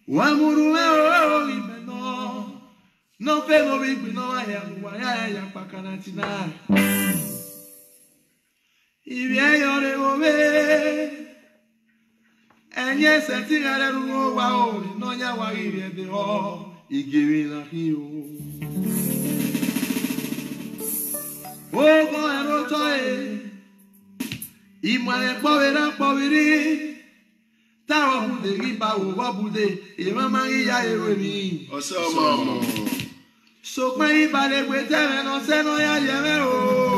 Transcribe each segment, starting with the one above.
Wamuru o imeno. No fe no big no ya pakanatina. Ibia yore ome. Enye senti ngare ruo wa o no nya wa ire de o igiri na hiu. O go ero toe. Imare poveri. Tawa bude riba o wa bude e mama ya ewemi. Oso mama. So pa ibale gbetere no se no ya yeme o.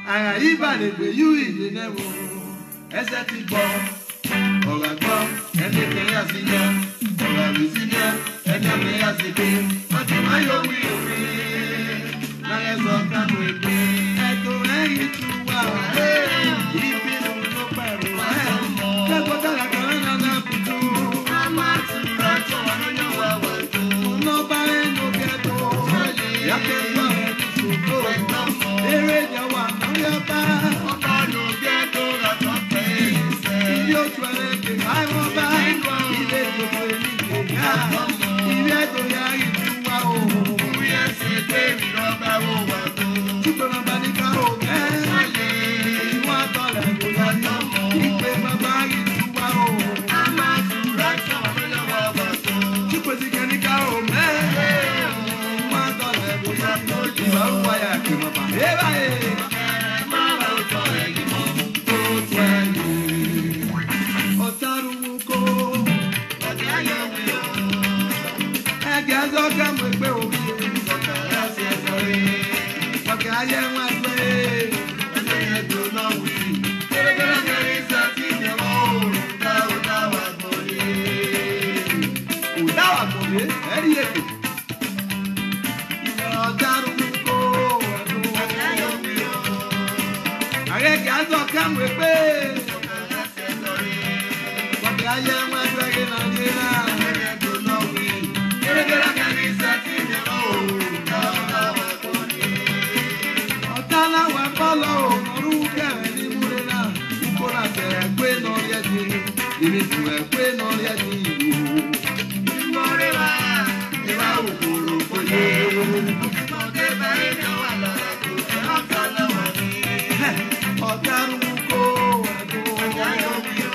Ara ibale gbe yu ide newo. Ese ti bo. Ora gbo ene ke ya si ya. Ora mi si ya ene me ya si pe. O ti ma yo wi wi. Na ye so ka mo pe. E to e tu wa. Ibi no paro. Ke ko ta la kan na putu. Mama ti ra to wa no yo wa wa to. No ba no get to. Ya ke wa ni so ko. Ere ja wa no ya ba. Oba no get to la to pe. Yo twere ke ai mo ba. Ile to pe ni ya. Ile to ya ri tu wa o. Uye se pe mi ro ba wo wa to. Tu ko na ba ni ka o. Iwa to le mo ya to. Ipe ma ba ri tu wa o. Ama tu ra to lo wa wa to. Tu ko ti ke ni ka o me. Iwa to le mo ya to. Iwa wa ya ki ma ba. E ba e. Ma ba o to e ki mo. O to e ni. O taru ko. O ti ayo mi o. E ga zo ka mo pe o mi. O ka ya se so re. O ka aye wa pe. O se ye do no wi. Kere kere kere sa ti ne mo. Da wa mo le. O da wa mo le. E ri e. O taru ko. O ka ayo mi o. Are ga zo ka mo pe. Aye wa drage na jena ere do no wi ere gara kani sati ne o da wa ko ni otala wa polo oru ke ni murena ko la se gbe no ye ti ibi tu e gbe no ye ti more wa e wa o koro ko ye mo de ba e no wa la ko e otala wa ni otaru ko wa ko ayo mi o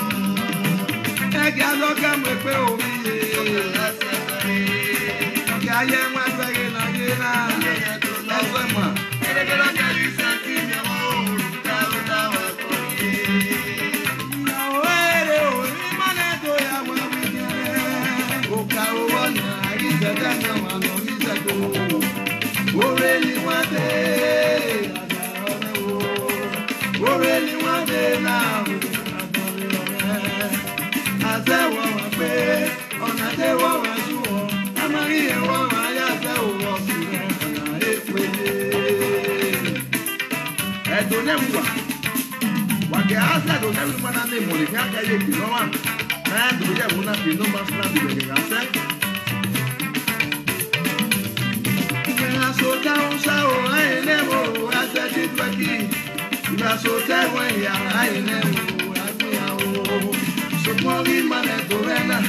Ega lo ka mo pe o mi ye. Ke aye wa drage na ye na. Ese mo. Ere ke la ka ri se ti mi o. Da wa ko ye. Na o ere o mi ma na do ya wa mi ye. O ka o wa na ri se da na wa no mi se do. O re ni wa de. O re ni wa de na. Azewo wa pe ona de wo wa ju o amari e wo wa ya se o wo si na epele e do ne wa ke asa do ne wa na me mo le ka ka ye ki no wa na do ye wo na bi no ma sla bi le ga se na so ta o sa o ai ne mo asa ti twa ki na so te wo ya ai ne mo asa ya o Mori mane torena,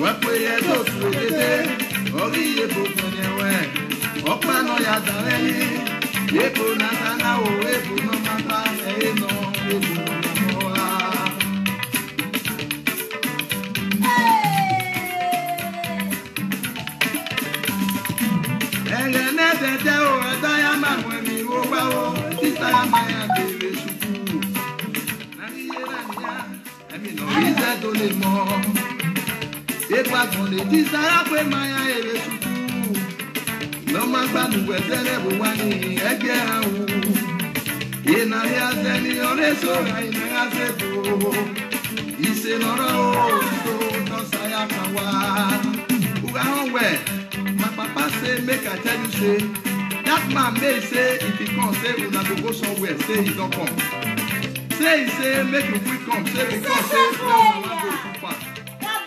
wapo ye do tuwete, ori ye po kwenyewe, okpa no ya dareni, ye po natana o, ye po no mata, ye no, ye po no mamoa. Ege ne tete o, eta ya mamwe mi wo wa o, tita ya maya bebe suku. Nani ye nani ya. Ize to le mo e pa ton le ti sara pe maya ere suku lo ma gba nu we tele bo wa ni ege awu e na ri ase ni ore so ra ina ase to ise loro o to saya kan wa uga on we my papa say make I tell you say that man may say if he come say una go somewhere say he don come. Say, make you quick come. Say, because say, we all want to go far.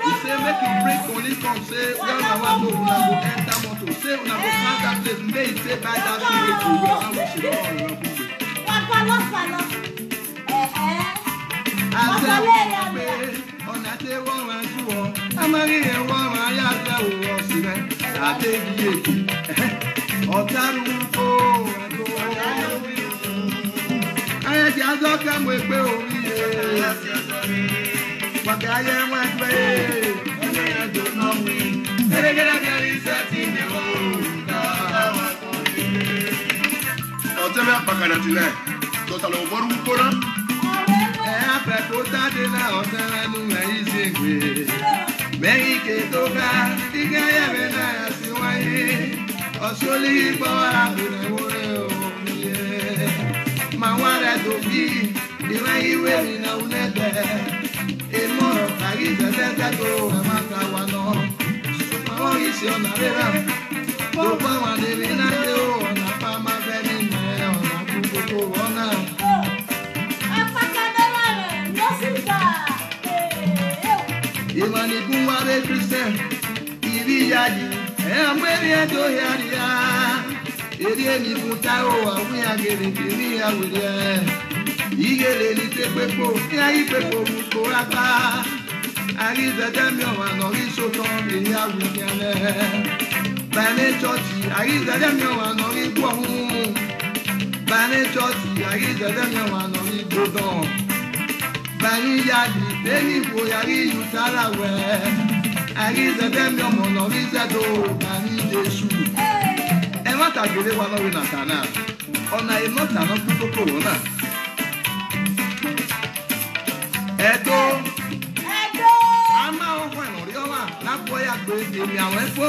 He say, make you break only come. Say, we all want to go enter motor. Say, we all go find that place. May say, buy that thing to we all want to go on. I say, on a day woman to war. Amari and woman, Yaka was in it. I take it. Otaru, I just come with Bill. What I am with me. I don't know me. And I get a in the road. Otama Pacanatile. Total over Pura. Après Kota de la Otama Numaisi. Make it over. Tigayavena, Siwaye. Osoli Boa, Mawara Dobi, the way you will in our letter. A more, I give a letter to Amakawano. Oh, is your Navera. Boba, the Vinado, on a Pama Venin, on a Kukuana. Imani Kumare Christian, Iviyadi. I'm ready to hear ya. Eri mutao awi agere kiri awire. Igere ni tepepo, ya ipepo muko aka. Ari zedemi owa no ri soton ni awire. Bane choti, ari zedemi owa no ri gbohun. Bane choti, ari zedemi owa no ri godon. Bani yadi, beni bo yari yutara we. Arize dem yo mono rize do ani Jesu. E ma ta gele wa no we na kana. Ona e no ta no ku corona. Edo. Ama o ko no ri o wa na boya gbe mi awon efo.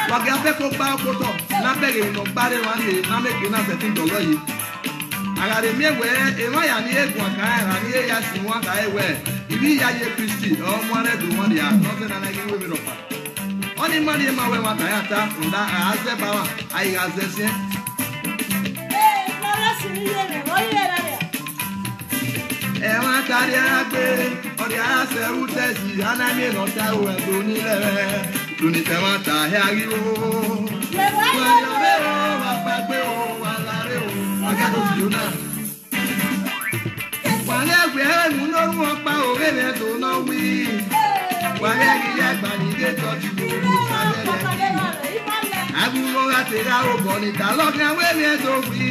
Wa ga fe ko gba ko to na bere no gbare wa ni na make na $13 yi. Agare mi ewe e wa ya ni egun kan ra ni e ya si won ka ewe. Ibi ya ye Christi o mo re do mo dia no se na na gi we mi ropa. Oni mari ma we wa ta ta nda aze ba wa ai aze se. Mara si ni ye me o ye ra ya. E wa ta ri agbe o ri ase u te si ana mi no ta o e do ni le. Tu ni te wa ta he ari o. Le wa yo wa pa gbe o wa la re o. Aga do si o na. Wale gbe nu no ru opa ore le do no wi. Wale ri ya gba ni de to ti o sale le. Agulo ate ra o bo ni ta lo kan we le do wi.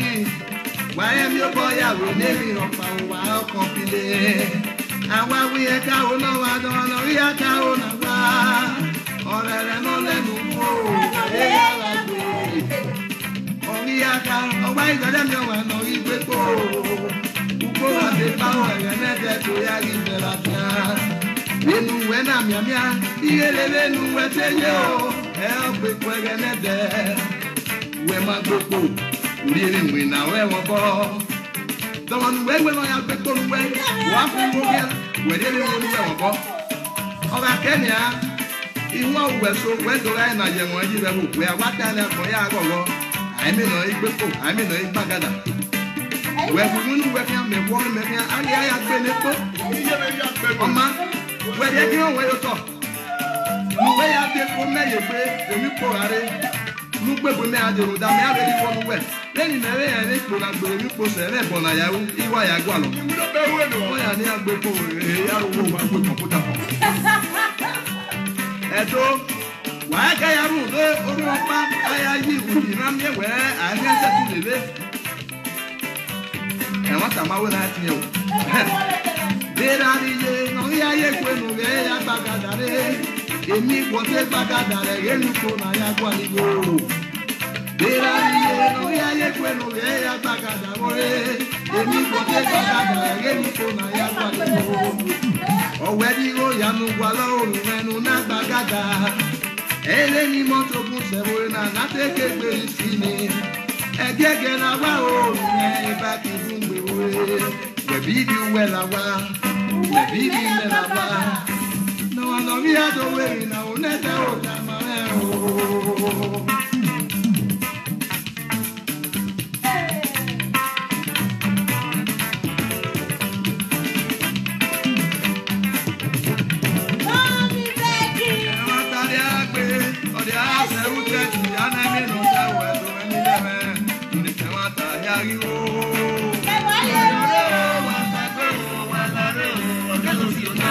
Wale mi o bo ya we ne mi opa o wa o kan pile. Awa wi e ka o no wa do no ri aka o na wa. Ore re no le nu o. E ya la gbe. Ori aka o wa ide le mi o wa no ri gbe ko. Uko ate pa o e ne de to ya ri de la tia. Enu we na miamia, iyelele nu we tenye o. E o pe ko e ne de. We ma gbogbo, uri ri nwi na we won bo. Do won we no ya pe ko we. Wa fu mo bia, we ri ri we won bo. O ga Kenya, iwo we so we do ra na ye won ji be bu. We wa ta na ko ya gogo. Ai mi no igbe ko, ai mi no igbagada. We fu nu we kan me wo me kan ali aya gbe le ko. Oma we ye ki on we yo to. Nu we ya de ko me ye gbe, emi ko are. Nu gbe gbe me ajero da me are ri ko nu we. Lẹ́yìn na re yan le ko la gbe mi ko se re bon na ya wu, iwa ya gwa lo. Mo ya ni agbe ko e ya wo wa gbe computer ko. Edo wa ga ya ru do oru opa aya yi wu ni na me we a ni se tu lele. E wa ta ma we na ti o. Derariye no ya ye kwenu ge ya bagadare. Emi ko te bagadare ye lu ko na ya gwa ni go. Derariye no ya ye kwenu ge ya bagadare. Emi ko te bagadare ye lu ko na ya gwa ni go. Owe di go ya nu gwa lo oru menu na bagada. Ele ni moto bu se wo na na te ke gbe si ni. Egege na wa o ni ba ki fun gbe wo. We bibi we la wa. We bibi me la wa. No no we are the way na o ne te o ta ma o. Mami Becky. Ma ta ri agbe, o di a se u te ti ana mi no ta we do ni le me. Ni te ma ta ya ri o. Le wa yo. Wa ta ko wa la re o. Ga lo si o na.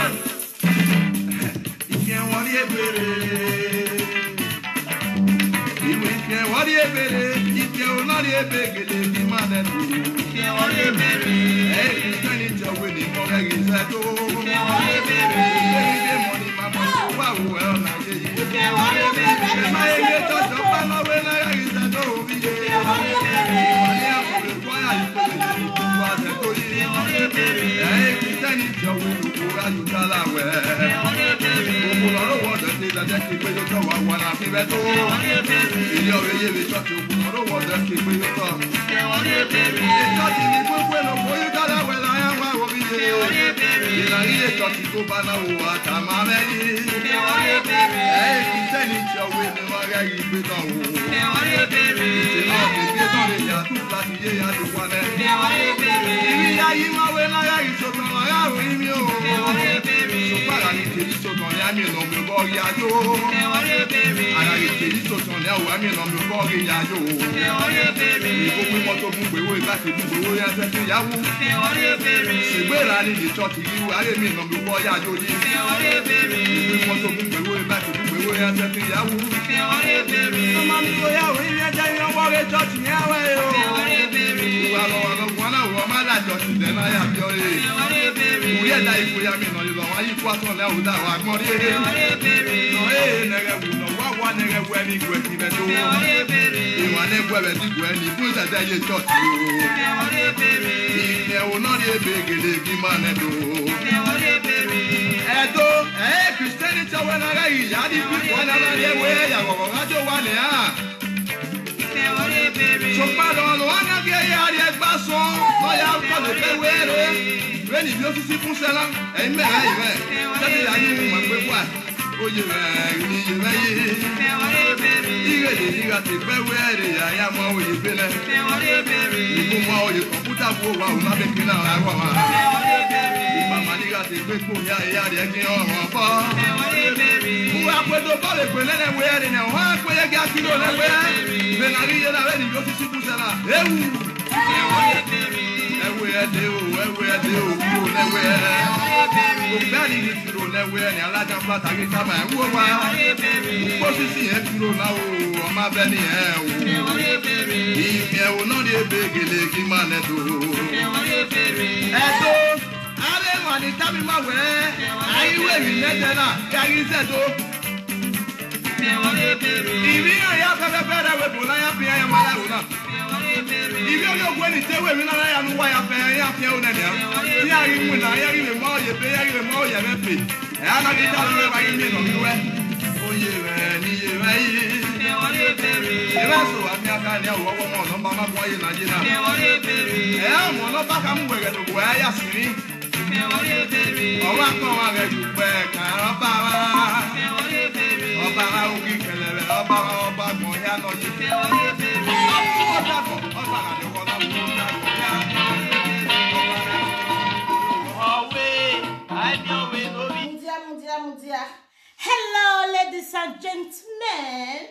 Hello, ladies and gentlemen.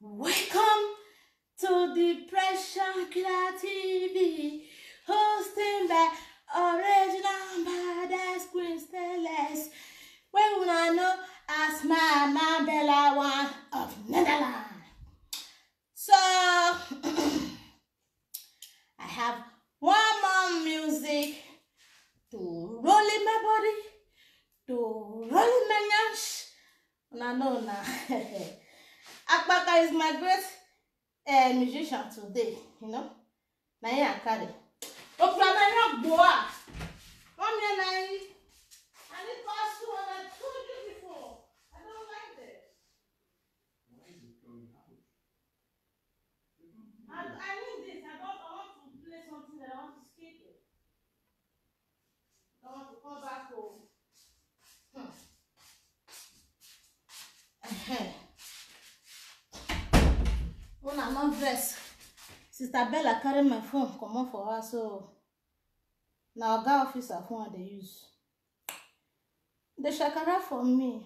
Welcome to the Pressure Killer TV, hosted by original badass Queen Stainless, where we know as Mama Bella One of Netherlands. So, I have one more music to roll in my body, to roll in my nyash. No. Akpaka is my great musician today, you know. Naya Akade. Oprana boa. Come here, Nai. I need pass through and I told you before. I don't like this. Why is it going out? I need this. I want to play something that I want to skip it. I want to come back home. When I'm not dressed, Sister Bella carry my phone come on for her, so now Oga officer phone they use. They shakara for me.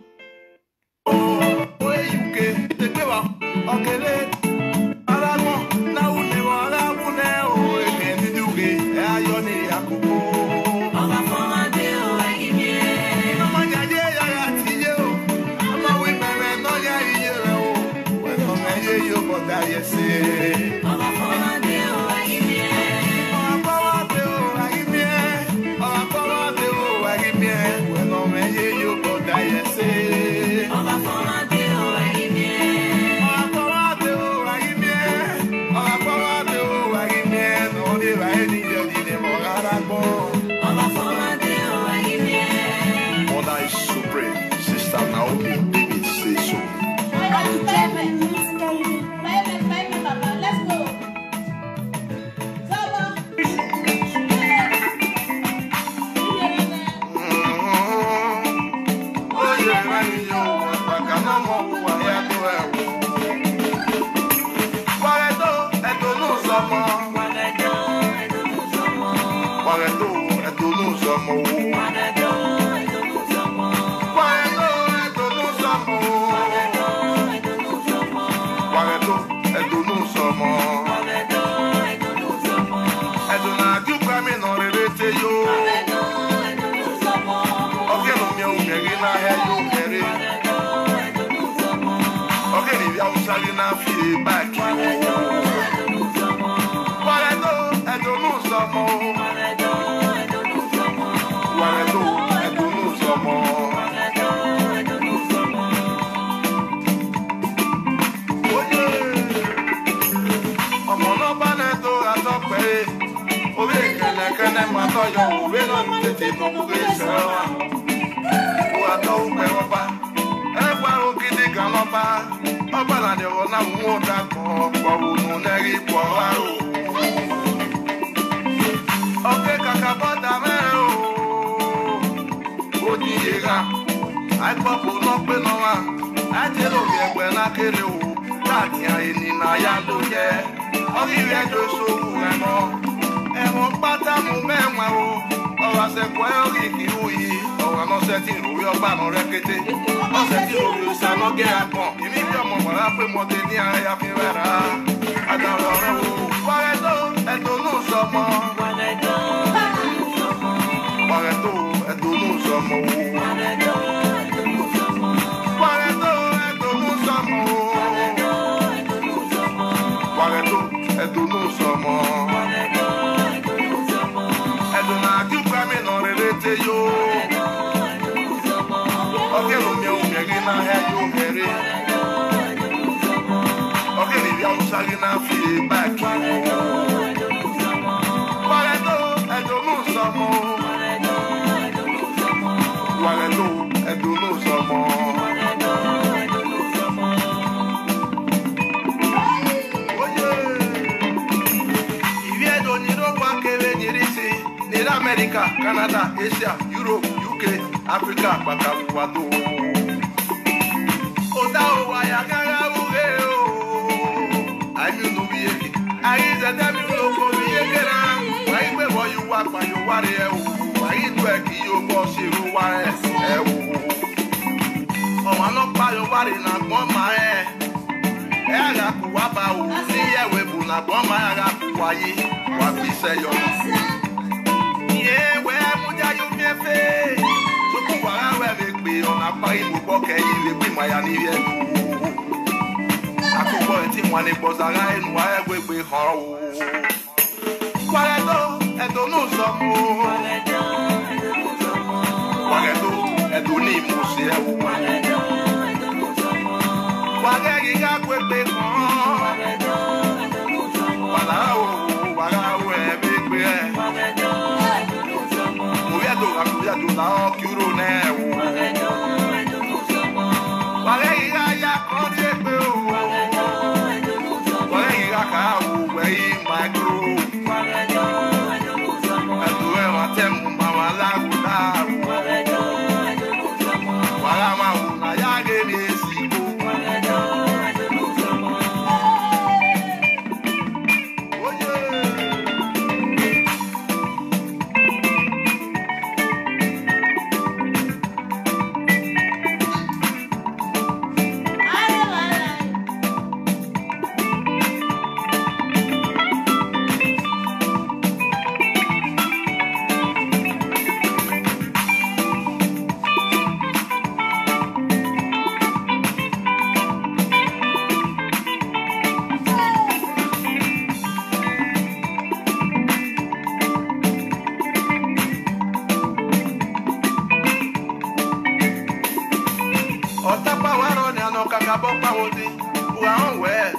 somos. America, Canada, Asia, Europe, UK, Africa, Bakabuado. Oda waya gaga ugeo. Ayu no biye. Ayi zete mi lo ko biye kera. Ayi pe bo yu wa pa yu wa re o. Ayi do e ki yo bo se ru wa e o. O ma no pa yo wa re na gbon ma e. E aga ku wa ba o. Si e we bu na gbon ma aga ku wa yi. Wa bi se yo. Yeah, where would you be a face? So, where they be on a pine with Boke, you will be my anivia. I could go and think when it was a line, why we be home. What I don't know some more. What I don't need more. What I got with big home. What I wear big bear. Do not cure now. Why I can't why I my crew. I do ever tell Mama Lago. While I'm out, I get this.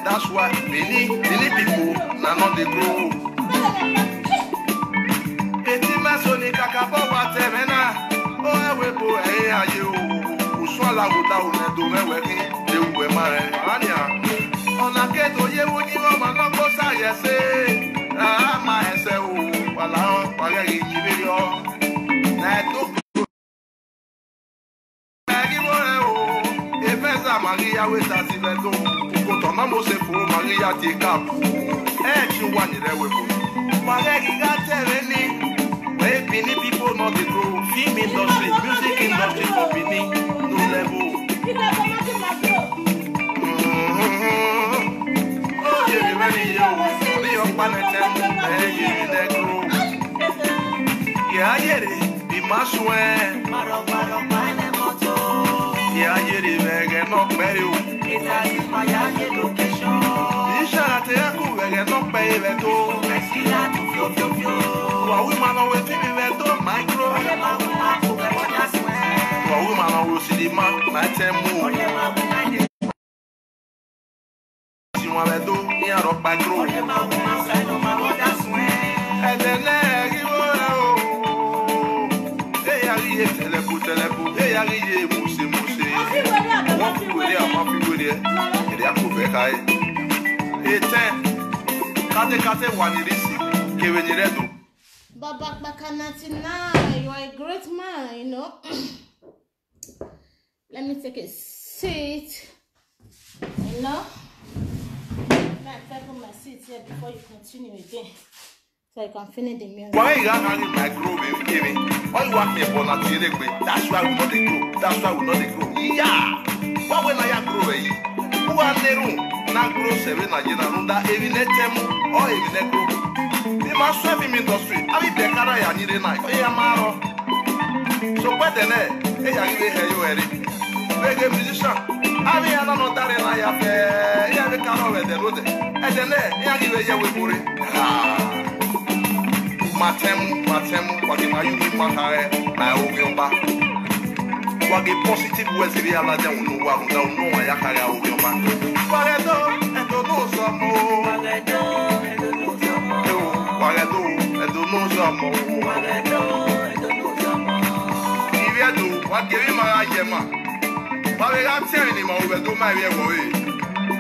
That's why many people are not the grow. Eti masoni kakabo watemena. Oh, we bo ayo. Uswala uta unedo meweki. De uwe mare. Ania. Ona keto ye woni mama no go sa yese. Ah ma ese o. Wala o wala yibirio. Na to Maria we tasi ledo ukoto na mo se furu Maria ti kapu e chi wa ni rewe bo wa ge ga tere ni Where Benin people not the grow. Film industry, music industry for Benin, no level. Oh, yeah, many years. Only your planet and you that grow. Yeah, I get it. Be my sweat. Yeah, I get it. Vegan, not pay you. It's my location. You shall take you, vegan, not pay you. I see that to feel. Well, we man always see me with the micro. Well, we man always see the man, my time move. You want to do, you are up by grow. And then you telepo, hey, I get Muse. One people there, they are covered. Hey, 10. Kate, one is Kevin Redo. Baba Bakanatina, you are a great man, you know. Let me take a seat, you know. Let me put my seat here before you continue again. So I can finish the music. Why you hanging my grow, baby? Why you walk me upon a theatre? That's why we not the grow. That's why we not the grow. Yeah. Why when I grow, who are the room? Now grow 7 again, that even net temu or even net grow. The must have him industry. I mean, the car I need a knife. Hey, Amaro. So, what the net? Hey, I give you a reggae musician. I mean, I don't know that I have a car over the road. And then, I give a year with Murray. Matemu, wage mayumi mahare na obiomba. Wage positive words we ala de unu wa unda unu wa yakare obiomba. Wagedo, edo no somo. Iviedo, wage mi mara yema. Wage ga tell ni ma obedo ma we wo e.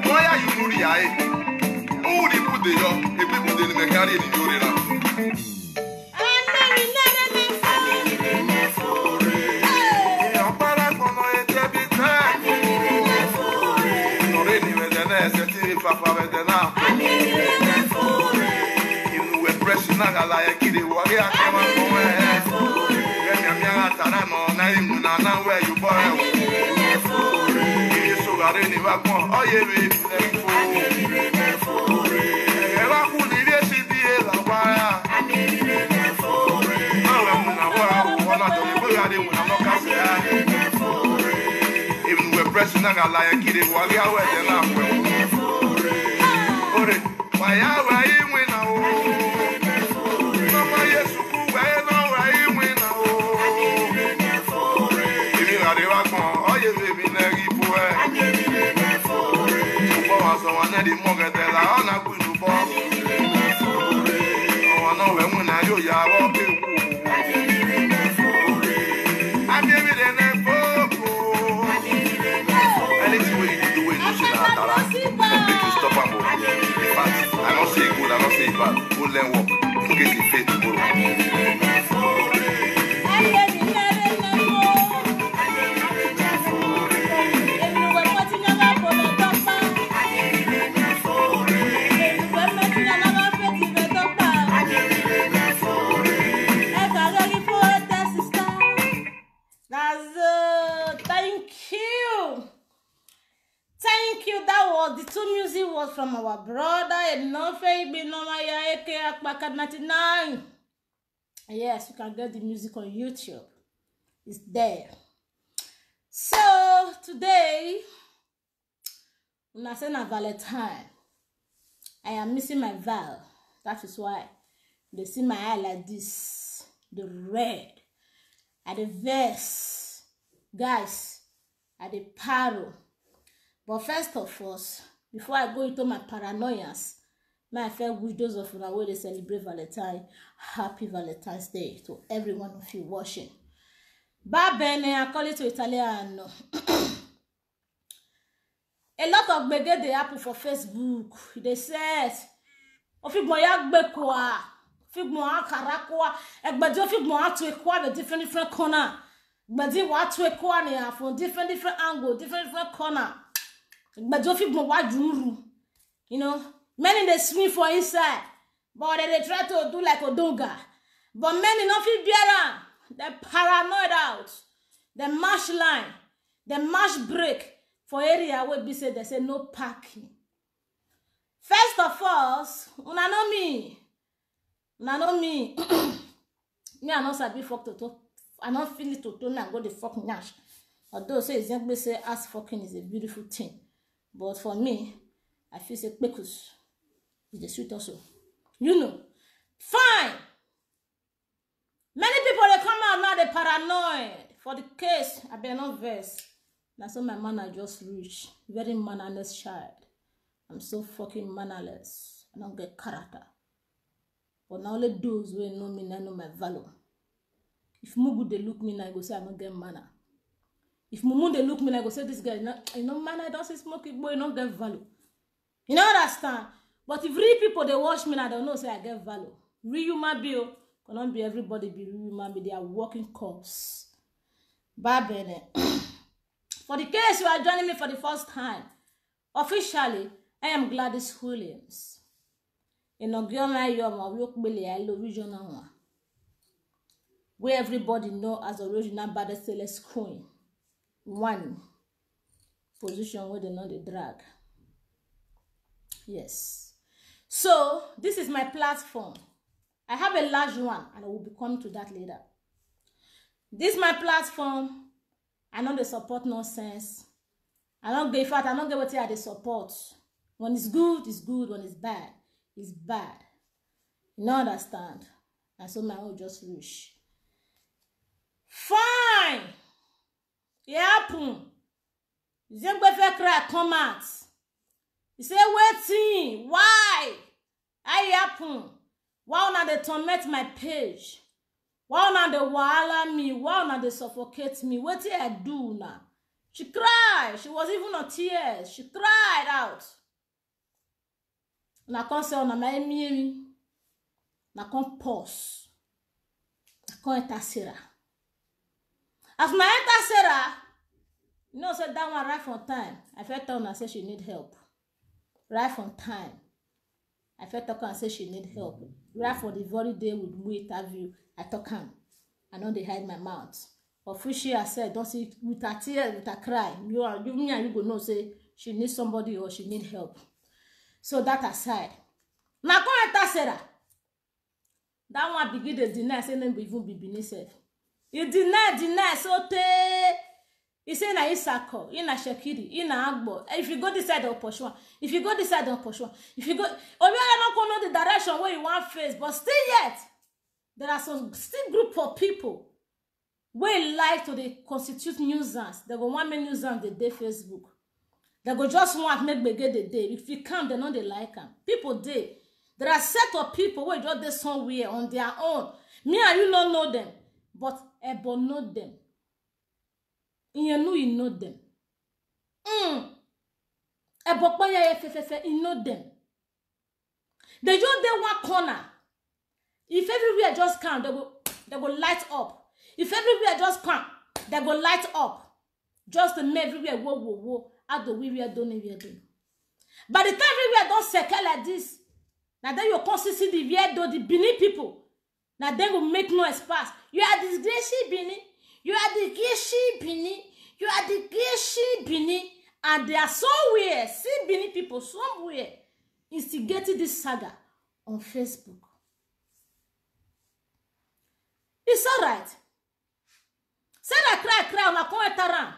Why are you nuri ai? Who di put the yo, e pe put the ni me carry ni yore na. Papa with the now. You were pressing like a kid, what you come on now where you borrow. You so got any vacuum, oh, yeah, even we're pressing like a kid, what you are wearing now. Why are we win now? Mama, yes, where are we win now? If you are the one, oh, you live in a giveaway. Someone at the morgue, tell her, I'm not going to fall. Oh, I know when I do, you are walking. I gave it an echo. Anything we do, we do, stop and I don't say good, I don't say bad. Good learn work. Get the faith to borrow. Thank you. That was the two music was from our brother Enofe Ibinomaya aka Akpaka99. Yes, you can get the music on YouTube. It's there. So today, when I say na Valentine, I am missing my Val. That is why they see my eye like this, the red, at the vest, guys, at the paro. But first of all, before I go into my paranoias, my first wish those of you where they celebrate Valentine, happy Valentine's Day to every one of you watching. Ba bene, I call it to Italian. A lot of gbege they happen for Facebook. They said, "Ofigmo ya gbe kwa, ofigmo akara kwa, egbejo ofigmo atu ekwa be different corner. Gbedi wa atu ekwa ni from different angle, different corner. Egbejo ofigmo wa juru. You know, many they swim for inside, but they try to do like Odonga. But many no fit bear. They paranoid out. They march line. They march break for area where be say they say no parking. First of all, una know me. Una know me. Me I not sabi fuck to. I not feel it to now go the fuck nash. Although say it's young say ass fucking is a beautiful thing. But for me, I feel say pekus is the sweet also. You know. Fine. Many people they come out now they paranoid. For the case, I better not verse. Now so my man I just reach. Very mannerless child. I'm so fucking mannerless. I don't get character. But now only those who know me now know my value. If Mugu they look me now, I go say I don't get manner. If Mumu they look me now, I go say this guy, you know manner, I don't say smoking boy, you don't get value. You know understand? But if real people they watch me now, they don't know say I get value. Real human being, cannot be everybody be real human being. They are working corpse. Babene. For the case you are joining me for the first time, officially, I am Gladys Williams. In Ogioma Yoma, Wokbele, regional one. Where everybody know as original Baddest Queen. One position where they know the drag. Yes. So, this is my platform. I have a large one, and I will be coming to that later. This is my platform. I know they support nonsense. I don't get fat. I don't get what they support. When it's good, it's good. When it's bad, it's bad. You don't understand? And so my own just wish. Fine. It happen. You say go cry comment. You say waiting. Why? I happen. Why not they torment my page? Why not they wahala me? Why not they suffocate me? What did I do now? She cried. She was even on tears. She cried out. And I can't say on my me. I can't pause. I can't enter Sarah. As my enter Sarah, you know, said that one right from time. I felt her and said she need help. Right from time. I felt her and said she need help. Right for the very day we interview, I talk her. I know they hide my mouth. But she I said, don't see with her tears, with her cry. Me and you go know say she needs somebody or she need help. So that aside. Now come enter Sarah. That one begin to deny, say them even be beneath self. You deny, so he say na Isako, na Shekiri, na Agbo. If you go this side of Poshwan, if you go this side of Poshwan, if you go, Obiora not gonna know the direction where you want face, but still yet, there are some still group of people where like to they constitute nuisance. They go want me nuisance the day Facebook. They go just want make begin the day. If you come, they know they like them. People day. There are set of people where just they somewhere on their own. Me and you don't know them, but Ebo know them. You know them. Ebo you know them. They just they one corner. If everywhere just come, they go light up. If everywhere just come, they go light up. Just to make everywhere whoa. Out the way we are doing. By the time everywhere don't circle like this, now then you consider the weirdo, the Bini people. Now then will make no espace. You are the Geshi Bini. You are the Geshi Bini. You are the Geshi Bini. And they are somewhere, see Bini people somewhere, instigating this saga on Facebook. It's alright. Say that cry, on a come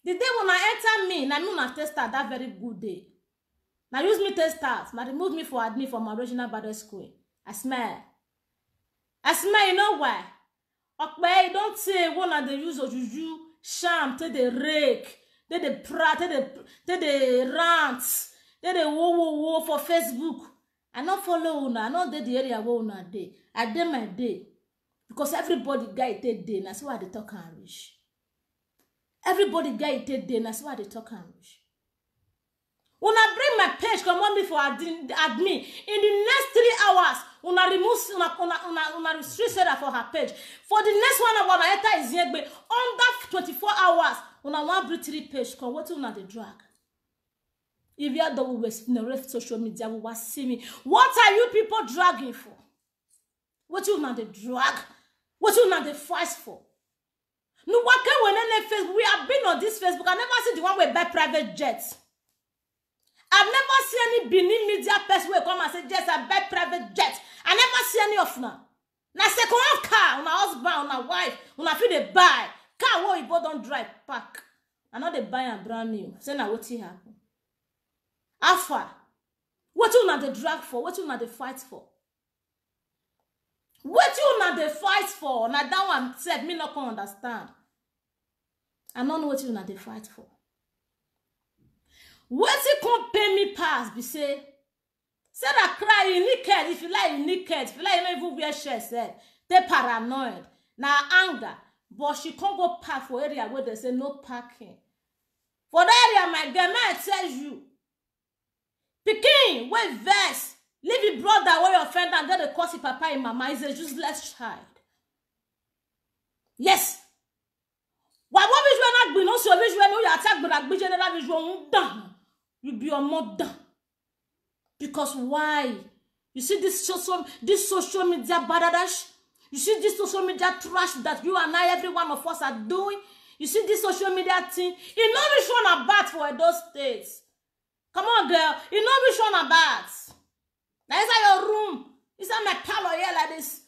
the day when I enter me, na me na test that very good day. Now use me test start. Now remove me for admin from my original Baddest school. I smell, you know why? Okay, you don't say one of the use of juju, sham, take the rake, take the prat, take the rants, take the whoa for Facebook. I not follow una, I not dey the area where una dey. I dey my day. Because everybody guy take day, that's why they talk and reach. Everybody get it day, that's why they talk English. When I bring my page, come on me for admin. In the next 3 hours, when I remove, una restrict Sarah for her page. For the next 1 hour, I enter is here, but under 24 hours, when I want bring 3 page, come what una the drag. If you are the social media, we will see me. What are you people dragging for? What you not the drag? What you not the fight for? No what can when any Facebook? We have been on this Facebook. I never see the one with buy private jets. I've never seen any Benin media person will come and say, yes, I buy private jets. I never see any of them. Now, second hand car, on a husband, on a wife, on a few they buy. Car where you don't drive, park. And now they buy a brand new. Say now what happen? Alpha. What you not the drag for? What you not the fight for? What you not the fight for? Now that one said, me not can understand. I don't know what you not the fight for. What you can't pay me pass, be say that cry, you naked. If you like, you naked. If you like, you don't even wear shirts, said. They paranoid. Now anger. But she can't go park for area where they say no parking. For that area, my girl, man, tell you. Pikin, wait, verse. Leave your brother where your friend and get the cause papa and mama is a useless child. Yes. Why what we not be no so we no you attack but be general we done. You be your mother. Because why? You see this social media badadash? You see this social media trash that you and I, every one of us are doing? You see this social media thing? You know which one are bad for those states. Come on, girl. You know which one are bad. Now inside your room. Inside my parlor here like this.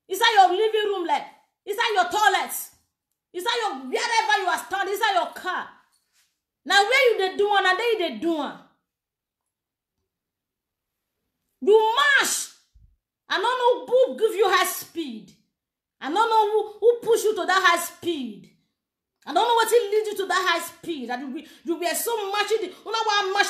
Inside your living room like. Inside your toilet. Inside your wherever you are standing. Inside your car. Now where you they doing and there they doing? You mash. I don't know who give you high speed. I don't know who push you to that high speed. I don't know what it leads you to that high speed. That you were so much. You know what mash.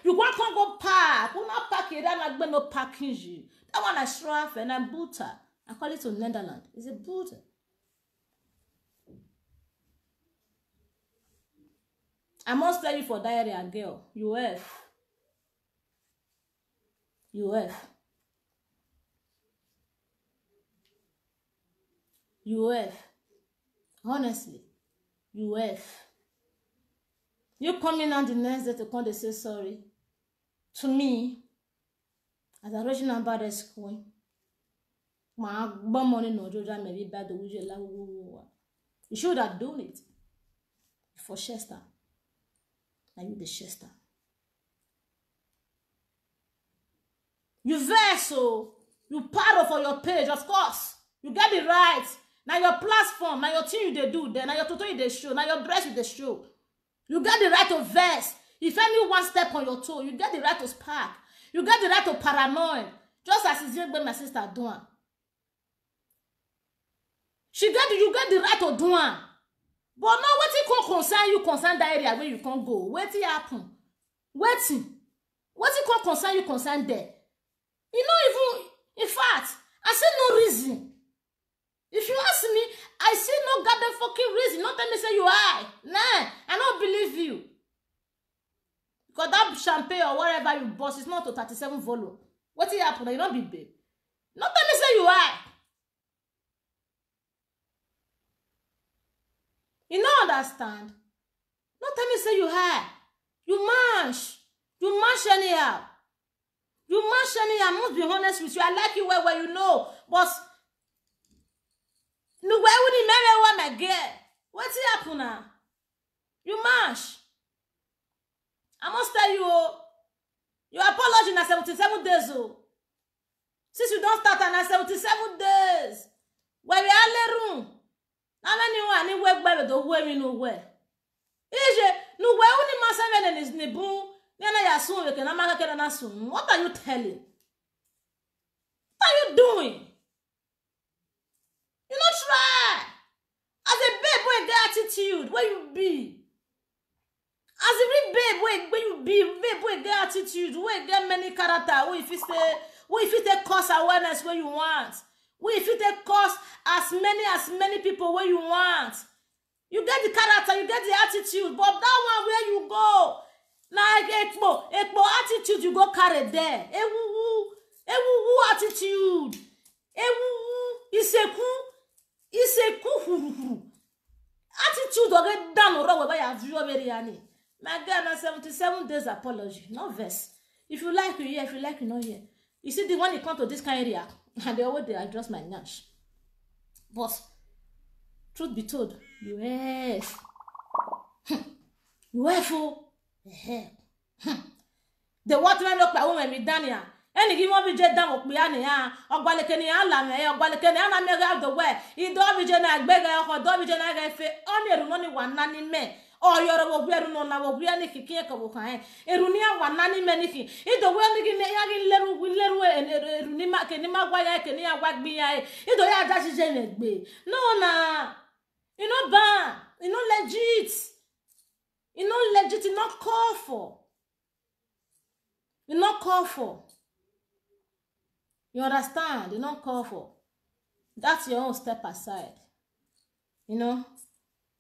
You want to go park. You not park it. I'm not no parking you. That one I straff and I'm butter. I call it to Netherlands. It's a butter. I must tell you for that area, girl. You have. Honestly, you have. You coming on the next day to come to say sorry. To me, as a regional bad school, my money no Georgia maybe bad the you should have done it for Chester. Now you the Chester. You vessel, you part for your page, of course. You get the right. Now your platform, now your thing you they do there, now your tutor you they show, now your dress you they show. You get the right to verse. If anyone step on your toe, you get the right to spark. You get the right to paranoid. Just as it's when my sister doing. You get the right to do it. But now what it can concern that area where you can't go. What it happen? What it can concern there. You know, even in fact, I see no reason. If you ask me, I see no goddamn fucking reason. Not tell me say you are. Nah, I don't believe you. Because that champagne or whatever you bought is not to 37 volume. What it happen? You don't be big. Not tell me say you are. You don't understand. Not tell me say you are. You mash. You mash anyhow. You mash anyhow. I must be honest with you. I like you where you know. But no, where would he marry my girl? What's it happen now? You mash. I must tell you, your apology na 77 days. Since you don't start na 77 days. Where we are the room. How many one ni work better do where we know where? Ije, no where only master is nebu. Yana ya soon we can amaka na soon. What are you telling? What are you doing? You not try. As a babe, where get attitude, where you be? As a real babe, where you be? Babe, where get attitude, where get many character, where if you take course awareness where you want, where if you take course as many people where you want. You get the character, you get the attitude, but that one where you go, like ekpo attitude you go carry there. Ewu attitude. Iseku attitude or get down or by your view of my girl, na 77 days apology, no verse. If you like you here, if you like you not here. You see the one you come to this kind of area, And they always they adjust my nyash. But truth be told, UF. UF. The water look by woman with Dania. Any give me jet down with Piania, or Balakani Alam, or Balakani Alam out the way. He don't be Jenna beggar or don't be Jenna only one nanny me. Or you're a wearing on our Bianiki Kaka. Erunia one nanny maniki. If the world again little and Runima Kenima Waya Kenia Wag me. If the air dashes in be. No, na. You know, ban. You know, legit. You know, legit, you not call for. You not call for. You understand? You not call for. That's your own step aside. You know?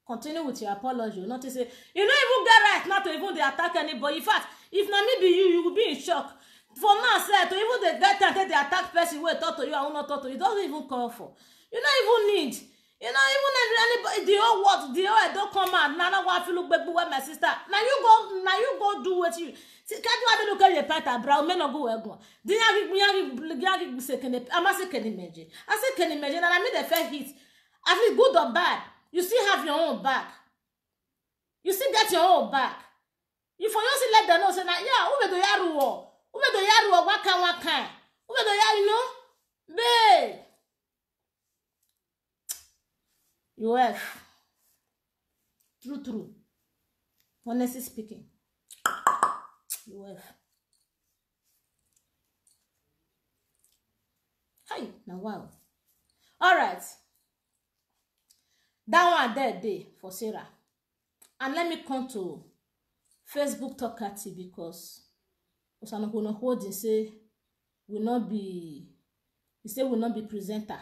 Continue with your apology. Not to say, you don't even get right not to even attack anybody. In fact, if not me be you will be in shock. For now, say, to even the get time they attack person who talk to you, I will not talk to you. It doesn't even call for. You don't even need. You know, even anybody, the whole world, the whole don't come out. Nana want to look back with my sister. Now you go do what you. Can't you have a look at your pata, brown men or go well? Didn't I second? I'm a second imagine. I said, can imagine, and I made a fair hit. I feel good or bad. You still have your own back. You still get your own back. If you just let them know, say, yeah, who do yaru? Who do yaru? Waka? Who do yaru? You know, babe. You have. True. Honestly speaking. You have. Hi, now wow. All right. That one that day for Sarah. And let me come to Facebook Talkati because Osanokono holding say will not be. He say will not be presenter.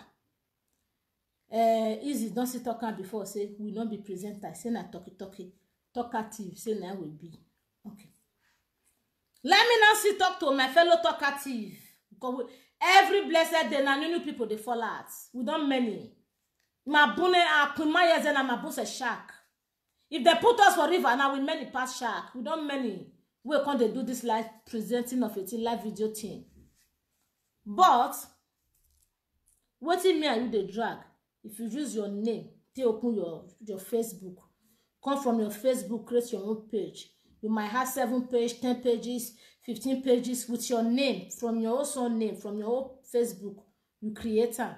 Easy don't see talker before say will not be presenter. Say na talkative. Say na will be. Okay. Let me now see talk to my fellow talkative. Because every blessed day na new people they fall out. We don't many. My bune a kumaya zena my boss a shark. If they put us for river now we many past shark. We don't many. We can't they do this live presenting of it in live video thing. But what in me are you the drag? If you use your name, they open your Facebook. Come from your Facebook, create your own page. You might have 7 pages, 10 pages, 15 pages with your name, from your own name, from your own Facebook. You create them.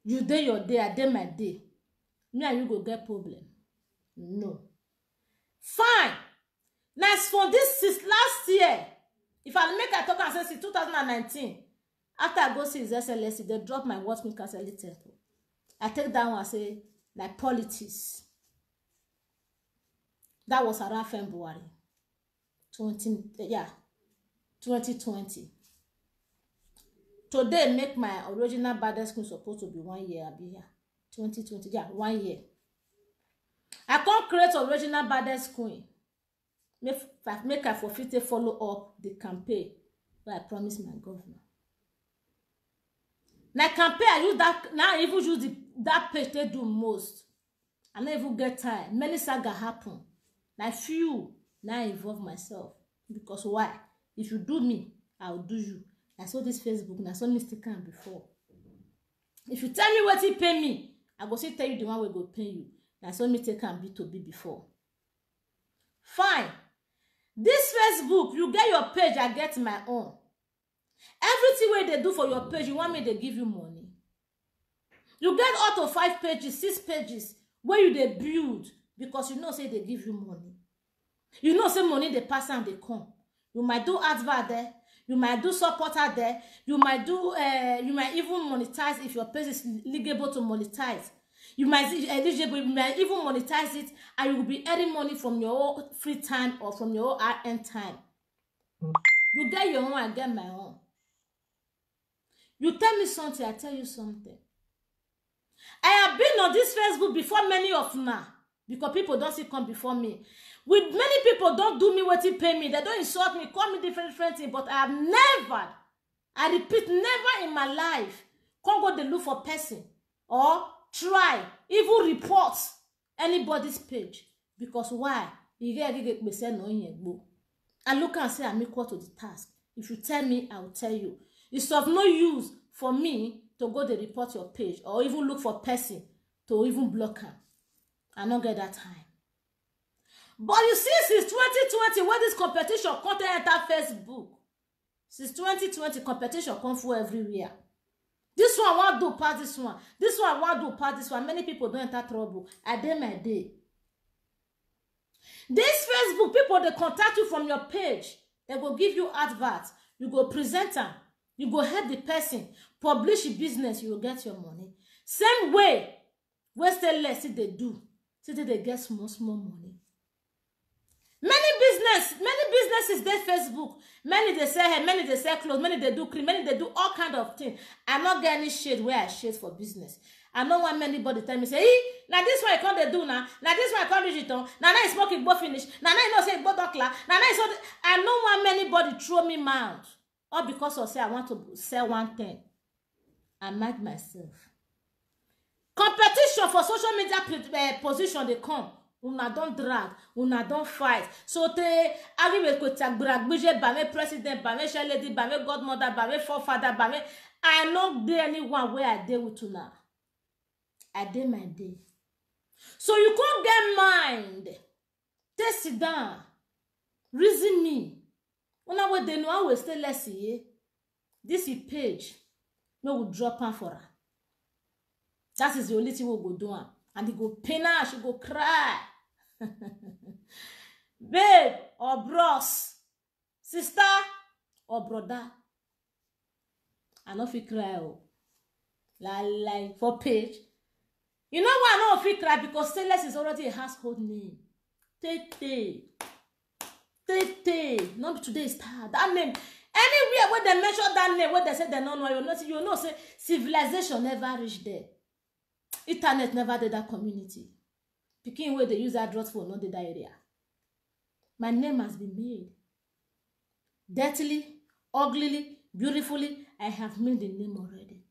You day your day, I day my day. Me and you go get problem. No. Fine. Now for this since last year, if I make a talk and say since 2019, after I go see his SLSC, they drop my watchman castle temple. I take that one and say, like politics. That was around February 2020. Today make my original baddest queen supposed to be 1 year. I'll be here. 2020, 1 year. I can't create original baddest queen. Make I forfeit follow up the campaign where I promised my governor. Now campaign I use that now I even use that page they do most. I never even get time. Many saga happen. Now few now I involve myself. Because why? If you do me, I'll do you. I saw this Facebook and I saw mistake before. If you tell me what he pay me, I go say tell you the one we go pay you. I saw me take and B2B before. Fine. This Facebook, you get your page, I get my own. Everything where they do for your page, you want me to give you money. You get out of 5 pages, 6 pages, where you they build, because you know say they give you money. You know say money they pass and they come. You might do advert there, you might do supporter there, you might do you might even monetize if your page is legal to monetize. You might be eligible, you might even monetize it, and you will be earning money from your own free time or from your own RN time. You get your own, I get my own. You tell me something, I tell you something. I have been on this Facebook before many of now, because people don't see come before me. With many people don't do me what they pay me, they don't insult me, call me different things, but I have never, I repeat, never in my life, can't go to look for person or try, even report anybody's page. Because why? You get no. I look and say I'm equal to the task. If you tell me, I will tell you. It's of no use for me to go to report your page or even look for person to even block her. I don't get that time. But you see, since 2020, when this competition content enter Facebook, since 2020, competition come for everywhere. This one want do part this one. This one want do part this one. Many people don't enter trouble. I day my day. This Facebook, people, they contact you from your page. They will give you adverts. You go present them. You go help the person. Publish your business. You will get your money. Same way, where still less they do. See they get small money. Many businesses they Facebook. Many they sell hair, many they sell clothes, many they do cream, many they do all kind of things. I not get any shade where I shade for business. I don't want anybody tell me say, hey, now this one I can't do now. Now this one I can't reach it on. Now I smoking both finish. Now I know say both clear. Now I don't want anybody throw me mouth. All because of say I want to sell one thing. I mad myself. Competition for social media position they come. Una don't drag, una don't fight. So te arrive ko tagbra gbije ba me president, ba me share lady, ba me godmother, ba me forefather, ba me I no dey anyone where I dey with una. I dey my day. So you can't get mind. Take sit down. Reason me. Una we dey know how we stay less here. This is page. No will drop on for her. That is the only thing we go do. And he go pain her, she go cry. Babe or bros, sister or brother. I no fit cry oh. Like for page. You know why I no fit cry? Because Stainless is already a household name. Tete. Not today is tired. That name. Anywhere where they mention that name, where they say they don't know, you know, say civilization never reached there. Internet never did that community. Picking where they use address for not that area. My name has been made. Dirtily, uglily, beautifully, I have made the name already.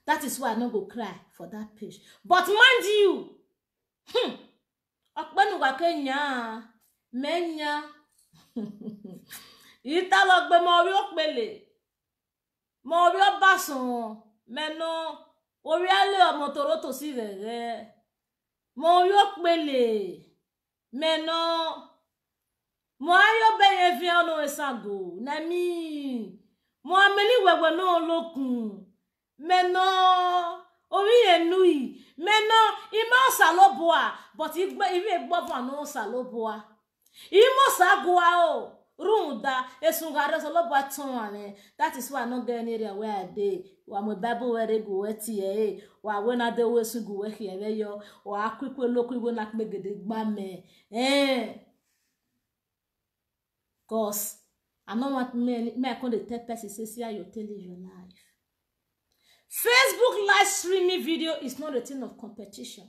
That is why I don't go cry for that page. But mind you, Okbenu wakenya, menya, italogbe mori okbele, mori obason, meno, ori ale omotoro to si vere. Mon yok bele meno mo ayo beye via no esago na mi mo ameli wewe no lokun meno ori enui meno imo saloboa but igbe iwe gbo no saloboa imo sagwa o runda esungare saloboa ton. That is why I not get any area where I dey. Wa mo Bible where they go etie wa when I dey we sugu we here yo wa akwikwe loku we na kmegede gba me cause I don't want me I come dey tell person say how you tell your life. Facebook live streaming video is not a thing of competition.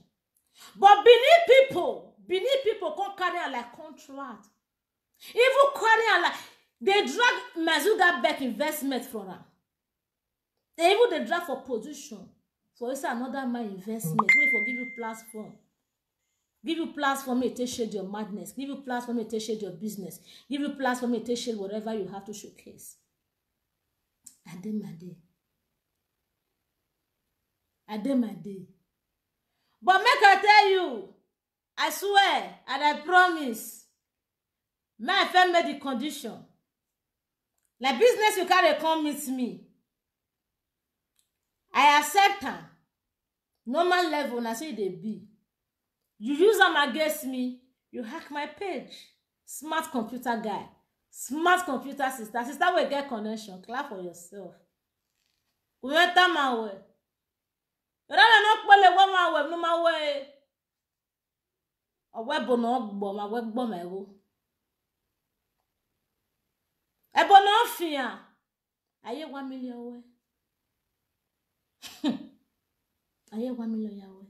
But beneath people come carry her like contract. Even carry her like they drag Mazuga back investment from her. They drag for position. For it's another man investment. Wait for give you platform. Give you platform to take shade your madness. Give you platform to take shade your business. Give you platform to take shade whatever you have to showcase. I did my day. But make I tell you, I swear and I promise, my friend made the condition. Like business you carry come meet me. I accept her. Normal level, and I say they be. You use them against me, you hack my page. Smart computer guy. Smart computer sister. Sister will get connection. Clap for yourself. We went down my way. You don't know my way, no my way. A web on my web bomb. A bonofia. I hear 1 million away. I hear 1 million away.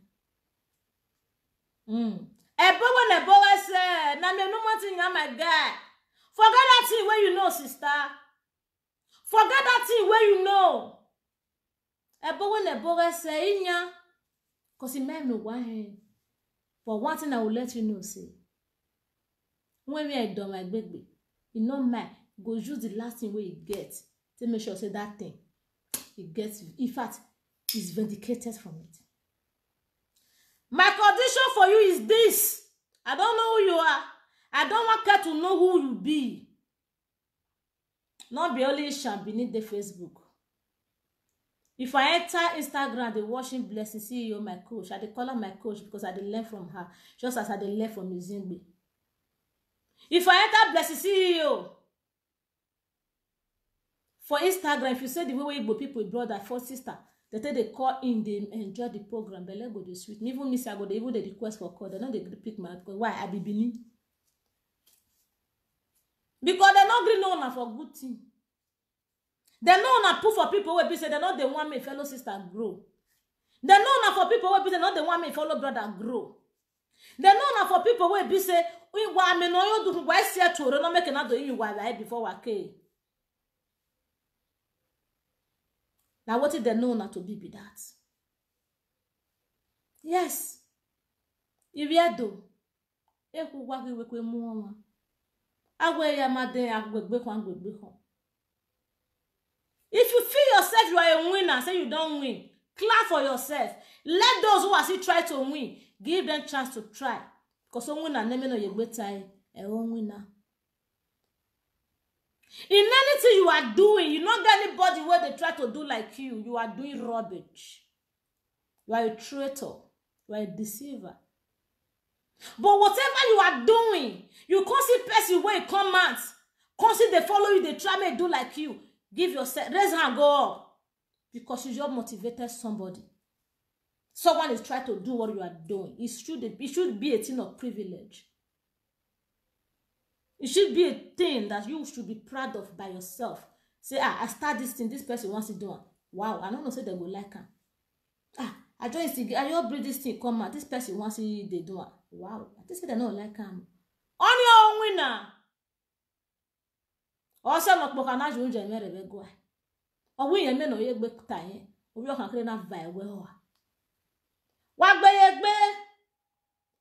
A boy when a boy said, "Na me no more thing, my guy. Forget that thing where you know, sister. Forget that thing where you know." A boy when a boy say, "Inya," cause he may know why. But one thing I will let you know, see. When we are done, my baby, you know, man, go use the last thing where you get. to make sure say that thing it gets, in fact, is vindicated from it. My condition for you is this. I don't know who you are. I don't want her to know who you be. Not be only sham beneath the Facebook. If I enter Instagram, they watching Blessing CEO, my coach. I dey call her my coach because I dey learn from her, just as I dey learn from Izingbe. If I enter Blessing CEO for Instagram, if you say the way Igbo people, brother, for sister, they tell they call in, they enjoy the program, but let go the sweet. Even me say I go, they even the request for call. They don't they pick my because why I be Benin? Because they not green owner for good thing. They know na put for people where be say they not the one me fellow sister grow. They know na for people where be say not the one me fellow brother grow. They know na for people where be say we wa me no you do why see to no make na do you wa before wa ke. Now what did they know not to be that? Yes. If you do, e ku wa we kwe mu won. Agwe ya made agbe kwa agbe kon. If you feel yourself you are a winner, say you don't win, clap for yourself. Let those who are still try to win, give them chance to try. Because some winner never know you better a winner. In anything you are doing, you not get anybody where they try to do like you. You are doing rubbish. You are a traitor. You are a deceiver. But whatever you are doing, you can't see person where you come out. Can't see they follow you, they try to do like you. Give yourself, raise hand, go up. Because you just motivated somebody. Someone is trying to do what you are doing. It should be a thing of privilege. It should be a thing that you should be proud of by yourself. Say, I start this thing, this person wants to do it. Wow, I don't know, say they go like him. I just bring this thing, come out. This person wants to they do it. Wow, I just say they don't like him. On your own winner. Also, not bokana junje mere be go. O wi yen me no ye gbe kuta yen. Obi o kan kire na vai we ho. Wa gbe ye gbe.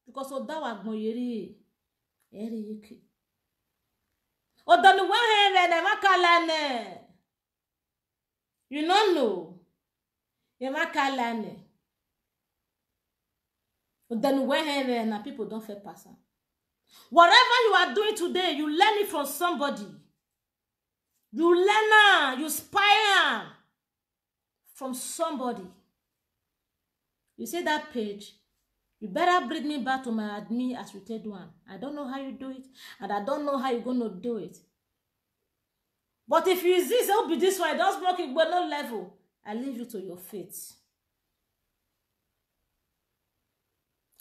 Because o da wa gbon yeri. Eri yiki. O da nu wa he ne makala ne. You don't know. Ye makala ne. O da nu wa he na people don't fair pass. Whatever you are doing today, you learn it from somebody. You learn, you spy from somebody. You see that page? You better bring me back to my admin as rated one. I don't know how you do it, and I don't know how you're going to do it. But if you exist, it'll be this one. Don't block it, but no level. I leave you to your fate.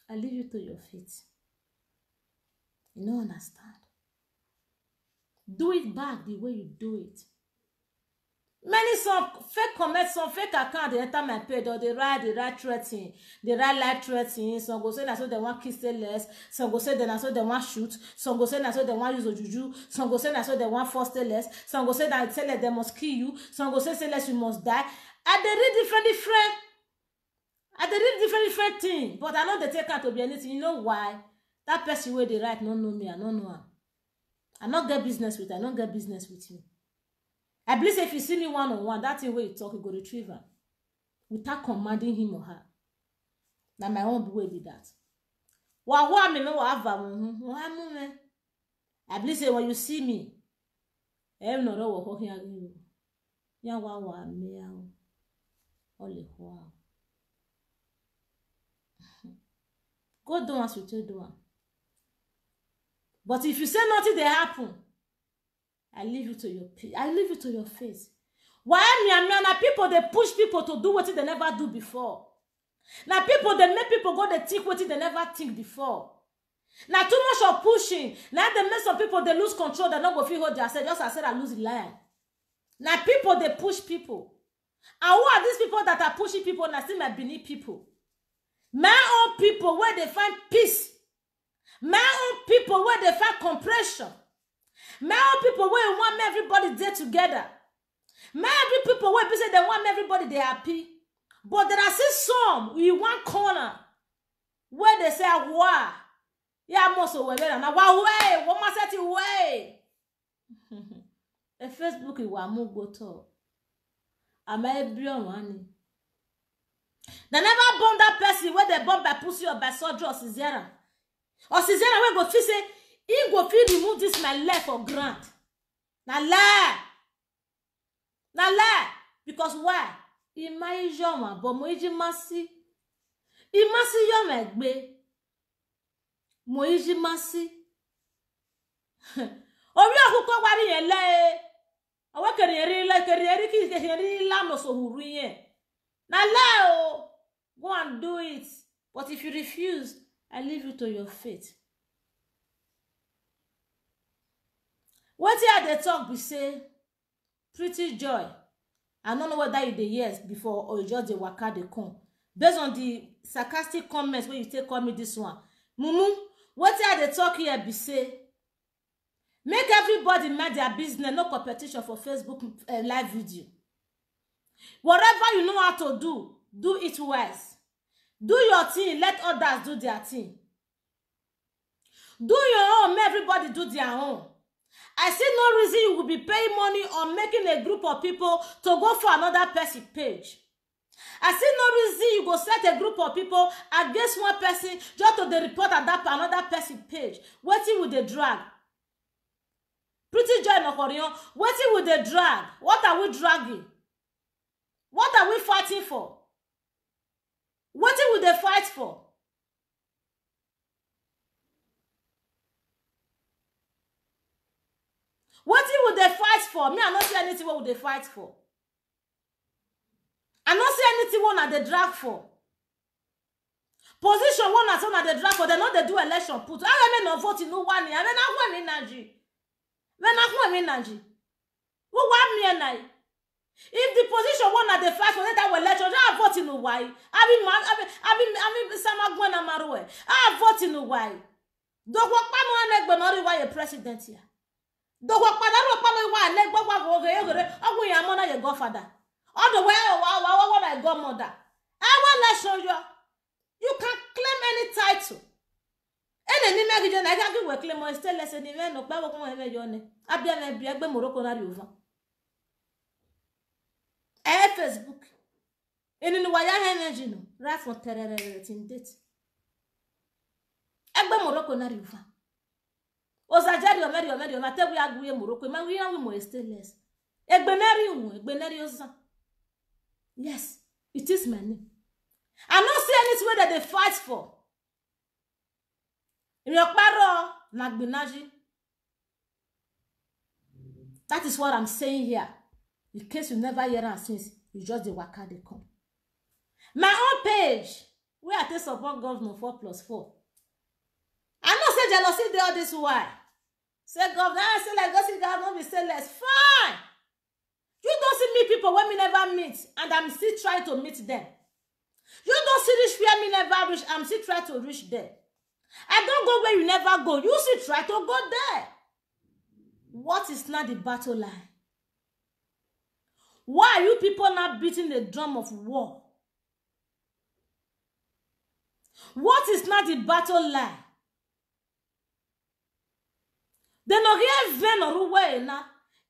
I leave you to your fate. You don't understand. Do it back the way you do it. Many some fake comments, some fake account, they enter my page or they write threatening, they write live threatening. Some go say that's what they want kiss less. Some go say that's what they want shoot. Some go say that's what they want use a juju. Some go say that's what they want foster less. Some go say that say they must kill you. Some go say less you must die. And they read different. And they read different things. But I know they take out to be anything. You know why? That person where they write no know me, I don't know her. I not get business with her. I don't get business with you. I believe if you see me one-on-one, that thing where you talk, you go retrieve her. Without commanding him or her. Now my own way be that. I believe say when you see me, I'm not all walking again. Ya wa meow. Only wow. Go do as you tell do. But if you say nothing, they happen. I leave you to your face. Why me and people they push people to do what they never do before. Now people they make people go they think what they never think before. Now too much of pushing. Now they make some people they lose control. They not go feel hold themselves. Just as I said, I lose the line. Now people they push people. And who are these people that are pushing people? And I see my beneath people. My own people where they find peace. My own people where they find compression. My own people where want everybody there together. My own people where say they want everybody they happy. But there are still some in one corner where they say, wow, yeah, most of them now, wow, way, what must I say, way? a Facebook iwa mu go to. Ama ebion wani. They never bomb that person where they bomb by pussy or by surgery or cesarean. Or cesarean where go feel say, he go feel remove this my leg for grant. Na lie. Na lie. Because why? Ima ijoma, but mo iji masi. Imasi yom egbe. Mo iji masi. Owi akuko wari yen le. Awa kerieri la no so huru yen. Na lie o. Go and do it. But if you refuse, I leave you to your fate. What here they talk be say, Pretty Joy. I don't know whether you the years before or you just the waka they come. Based on the sarcastic comments when you take call me this one. Mumu, what here they talk here be say, make everybody mind their business, no competition for Facebook live video. Whatever you know how to do it wise. Do your thing, let others do their thing. Do your own, make everybody do their own. I see no reason you will be paying money or making a group of people to go for another person's page. I see no reason you go set a group of people against one person just to the report at that another person's page. Waiting with the drag. Pretty Joy Nokorion, waiting with the drag. What are we dragging? What are we fighting for? What will they fight for? What will they fight for? Me, I don't see anything what would they fight for. I don't see anything one that they drag for. Position one that's one that they drag for. They know they do election put. I mean no vote in no one. I mean I want energy. When I want energy. Who want me and I? If the position one that they fight for that election, I vote in no why. I mean Sama Gwana Marwe. I vote in no why. Don't walk by no leg but not why a president here. Do what I leg but what we are mona your godfather. All the way what I godmother. I want to show you. You can claim any title. Any magazine I can give a claim or still less than even no power come over your name. I be a Morocco over. Facebook. And in the wire energy no. Right for terror in date. Egbe Morocco na river. Ozajari o na te we agwe Morocco ma we na we mo stainless. Egbeneri oza. Yes, it is my name. I don't see any way that they fight for. That is what I'm saying here. In case you never hear it since, you just the waka they come. My own page, where I take support governor 4+4. I know say jealousy dey all this why. Say governor, I say like gossip governor be say less. Fine. You don't see me people when me never meet, and I'm still trying to meet them. You don't see reach where me never reach, I'm still trying to reach there. I don't go where you never go. You still try to go there. What is not the battle line? Why are you people not beating the drum of war? What is not the battle line? They no hear vein or way now.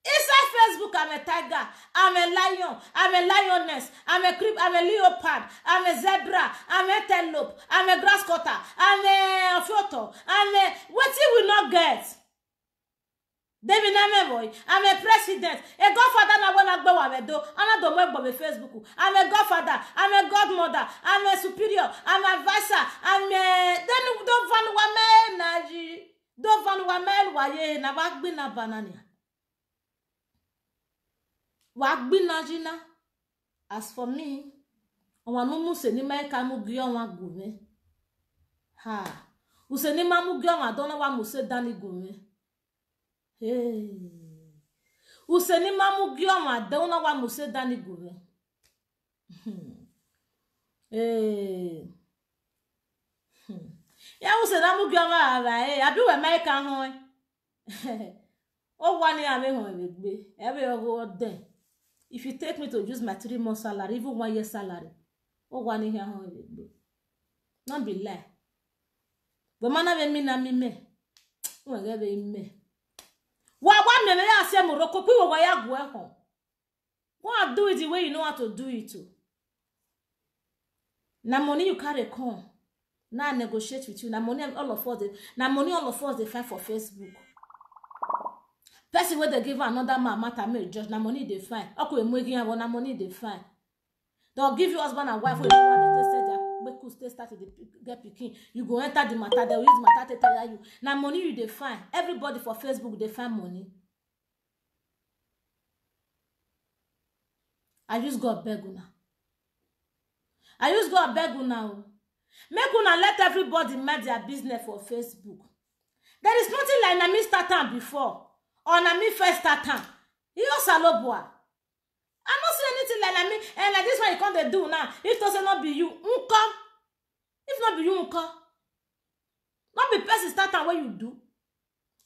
Inside Facebook, I'm a tiger, I'm a lion, I'm a lioness, I'm a creep, I'm a leopard, I'm a zebra, I'm a antelope, I'm a grass cutter, I'm a photo, I'm a what you will not get. David boy, I'm a president, a godfather na wanna go with do, I'm not the web Facebook. I'm a godfather, I'm a godmother, I'm a superior, I'm a advisor, I'm a then don't van woman naji, don't van woman waye na wagbi na banana. Wagbi najina. As for me, owanumu senima kamu gyo wa gume. Ha, usenima mu gyo wa dona wa muse dani gume. Hey, usenima mu gyo wa dona wa muse dani gume. Hey, ya usena mu gyo wa ara eh abi we mai kan ho. O wani ame ho egbe. Ebe ogo den. If you take me to use my 3 months salary, even 1 year salary, oh, 1 year, not be lie. But man, I mean, me. Oh, I me. Wa me ya say Morocco pi wa ya go e ho. Go and do it the way you know how to do it too. Na money you carry come. Now negotiate with you. Na money all of us they find for Facebook. Person where they give another man matter me judge. Na money they find. Okay, na money they find. They'll give you husband and wife when you want to say that we could stay started to get picking. You go enter the matter, they'll use matter to tell you. Now money you they find. Everybody for Facebook they find money. I just go beg una. Make una let everybody make their business for Facebook. There is nothing like na me start time before or na me first start time. You saloboa. I not see anything like na me and like this one you can't do now. If doesn't not be you, unka. If not be you, unka. Not be person start time what you do.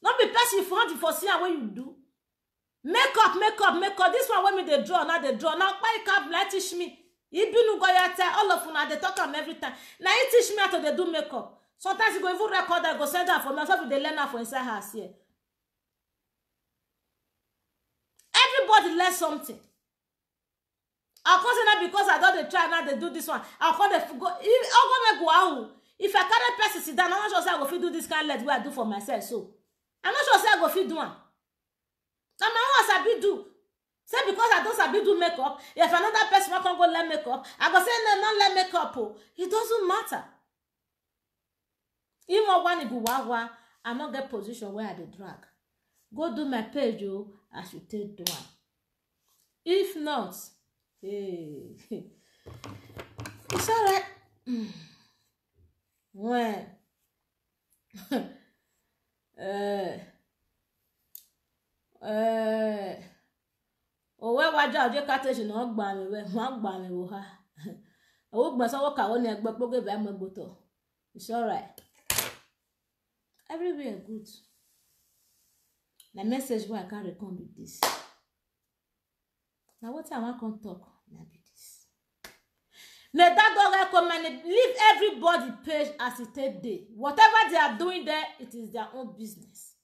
Not be person for see what you do. Make up. This one when me they draw, now they draw. Now why can't like teach me? You do go ya tell all of una they talk am every time. Now you teach me how to they do makeup. Sometimes you go even record that, go send that for myself if they learn that for inside house here. Everybody learn something. I'll call that because I don't try now they do this one. I'll call the go. I'll go out. If I carry person sit down, I'm not sure say I go fit do this kind of let I do for myself. So I'm not sure say I go fit do one. Now my own sabi do. Say because I don't sabi do makeup, if another person can go learn makeup, I go say no, not learn makeup. Oh. It doesn't matter. Even when you go I not get position where I dey drag. Go do my page, oh, I should take do one. If not, hey, it's alright. Well, owe waja oje kateji no gba mi we ma gba mi wo ha owo gba so ka won egbe poge be mo gboto. It's alright. Everywhere good. The message where I can record with this. Now what I want to talk now be this. May that dog recommend leave everybody page as it take day. Whatever they are doing there, it is their own business.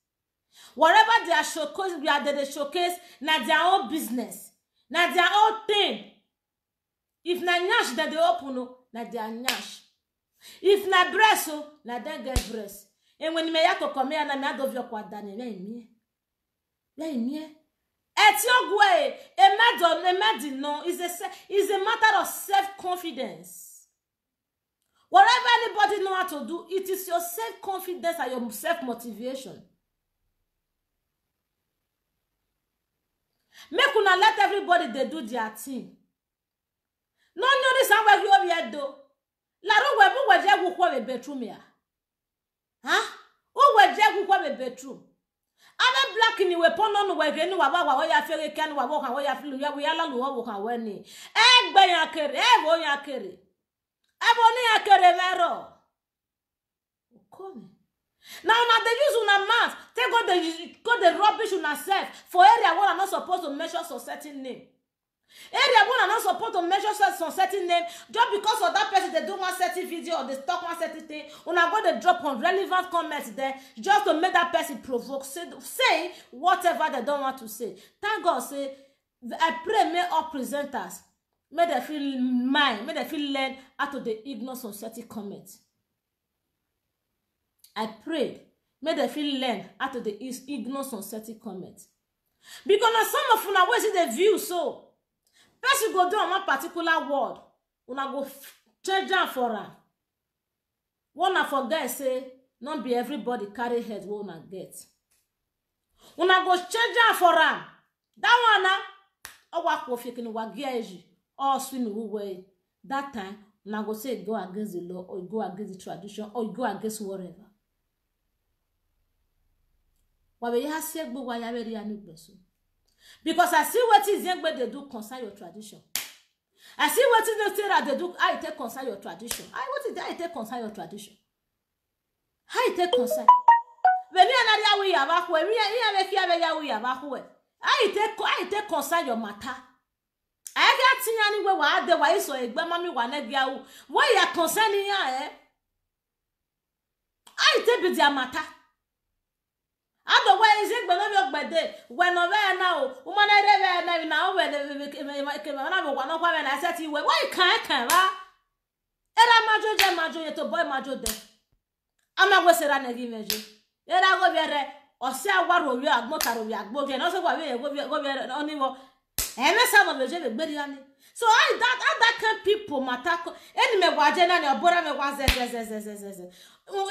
Whatever they are showcasing, they showcase na their own business. Na their own thing. If na nyash that they open, na their nyash. If na breast, na they get breast. And when you may have to come here, na me adove your kwadani, let me. It's your way. A matter no is a matter of self-confidence. Whatever anybody know how to do, it is your self-confidence and your self-motivation. Make una let everybody they do their thing. No this where you over do. La ro we bu we je wo be bedroom ya. Huh? O we je wo be bedroom. Abe black ni we pon no we ge ni wa ya fere kan wa kan wa ya filu ya we ya la lu wo kan we ni. Egbe yan kere, e wo yan kere. E bo ni yan kere vero. Come. Now they use una mouth. Take go the rubbish on herself for area where I'm not supposed to measure some certain name. Area where I'm not supposed to measure some certain name just because of that person they do one certain video or they talk one certain thing. When I go to drop on relevant comments there just to make that person provoke, say whatever they don't want to say. Thank God say I pray may all presenters may they feel mind, may they feel learn out of the ignorance of certain comments. I prayed. May they feel learn out of the ignorance on certain comments. Because now some of una always see the view so. Person go down one particular word. Una go change down for her. One forget say, not be everybody carry head what una get. Una go change down for her. That one now, or walk off you can walk geji or swim away. That time, una go say go against the law or go against the tradition or go against whatever. Because I see what is young they do concern your tradition. I see what is the thing that they do. I take concern your tradition. What is that? I take concern your tradition. I take concern. When you are we have we I take concern your matter. I got seen anywhere where the why so a mammy one egg. Why you are concerning ya? I take with your matter. Otherwise, it will not be day. When over now, woman, I never now when I said to you, why can't Era majo to boy majo de. Ama go sera na gi mejo. Era go biere osi agwaro wi agmotaro wi agbo ke no so gwa wi go biere oni wo. Eme sa mo mejo be gberi ani. So I that kind people matako eni me gwa je na ni obora me gwa ze.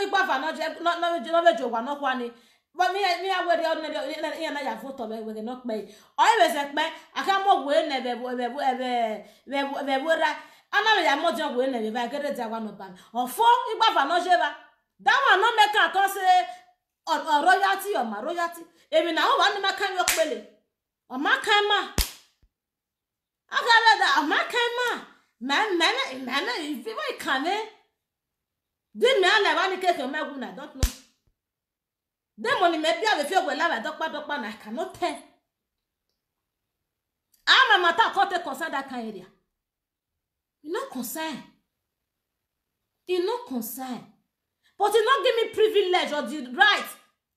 Igba fa no bejo gwa no kwa ni. But me I wear the na ya photo we no pe. O we se pe aka mo we ne be ana ya mo job we na be ba gere ja one ban ofo igba fa no jeba that one no make am come say royalty or my royalty emi na o wa ni makan yo pele o makan ma aka le da o makan ma if we can di me ala wa ni keke megu na don't know dem money me bia be fe gwe la ba dokpa na cannot tell ama mata ko te concern that kind area. You not concerned. You not concerned. But you not give me privilege or the right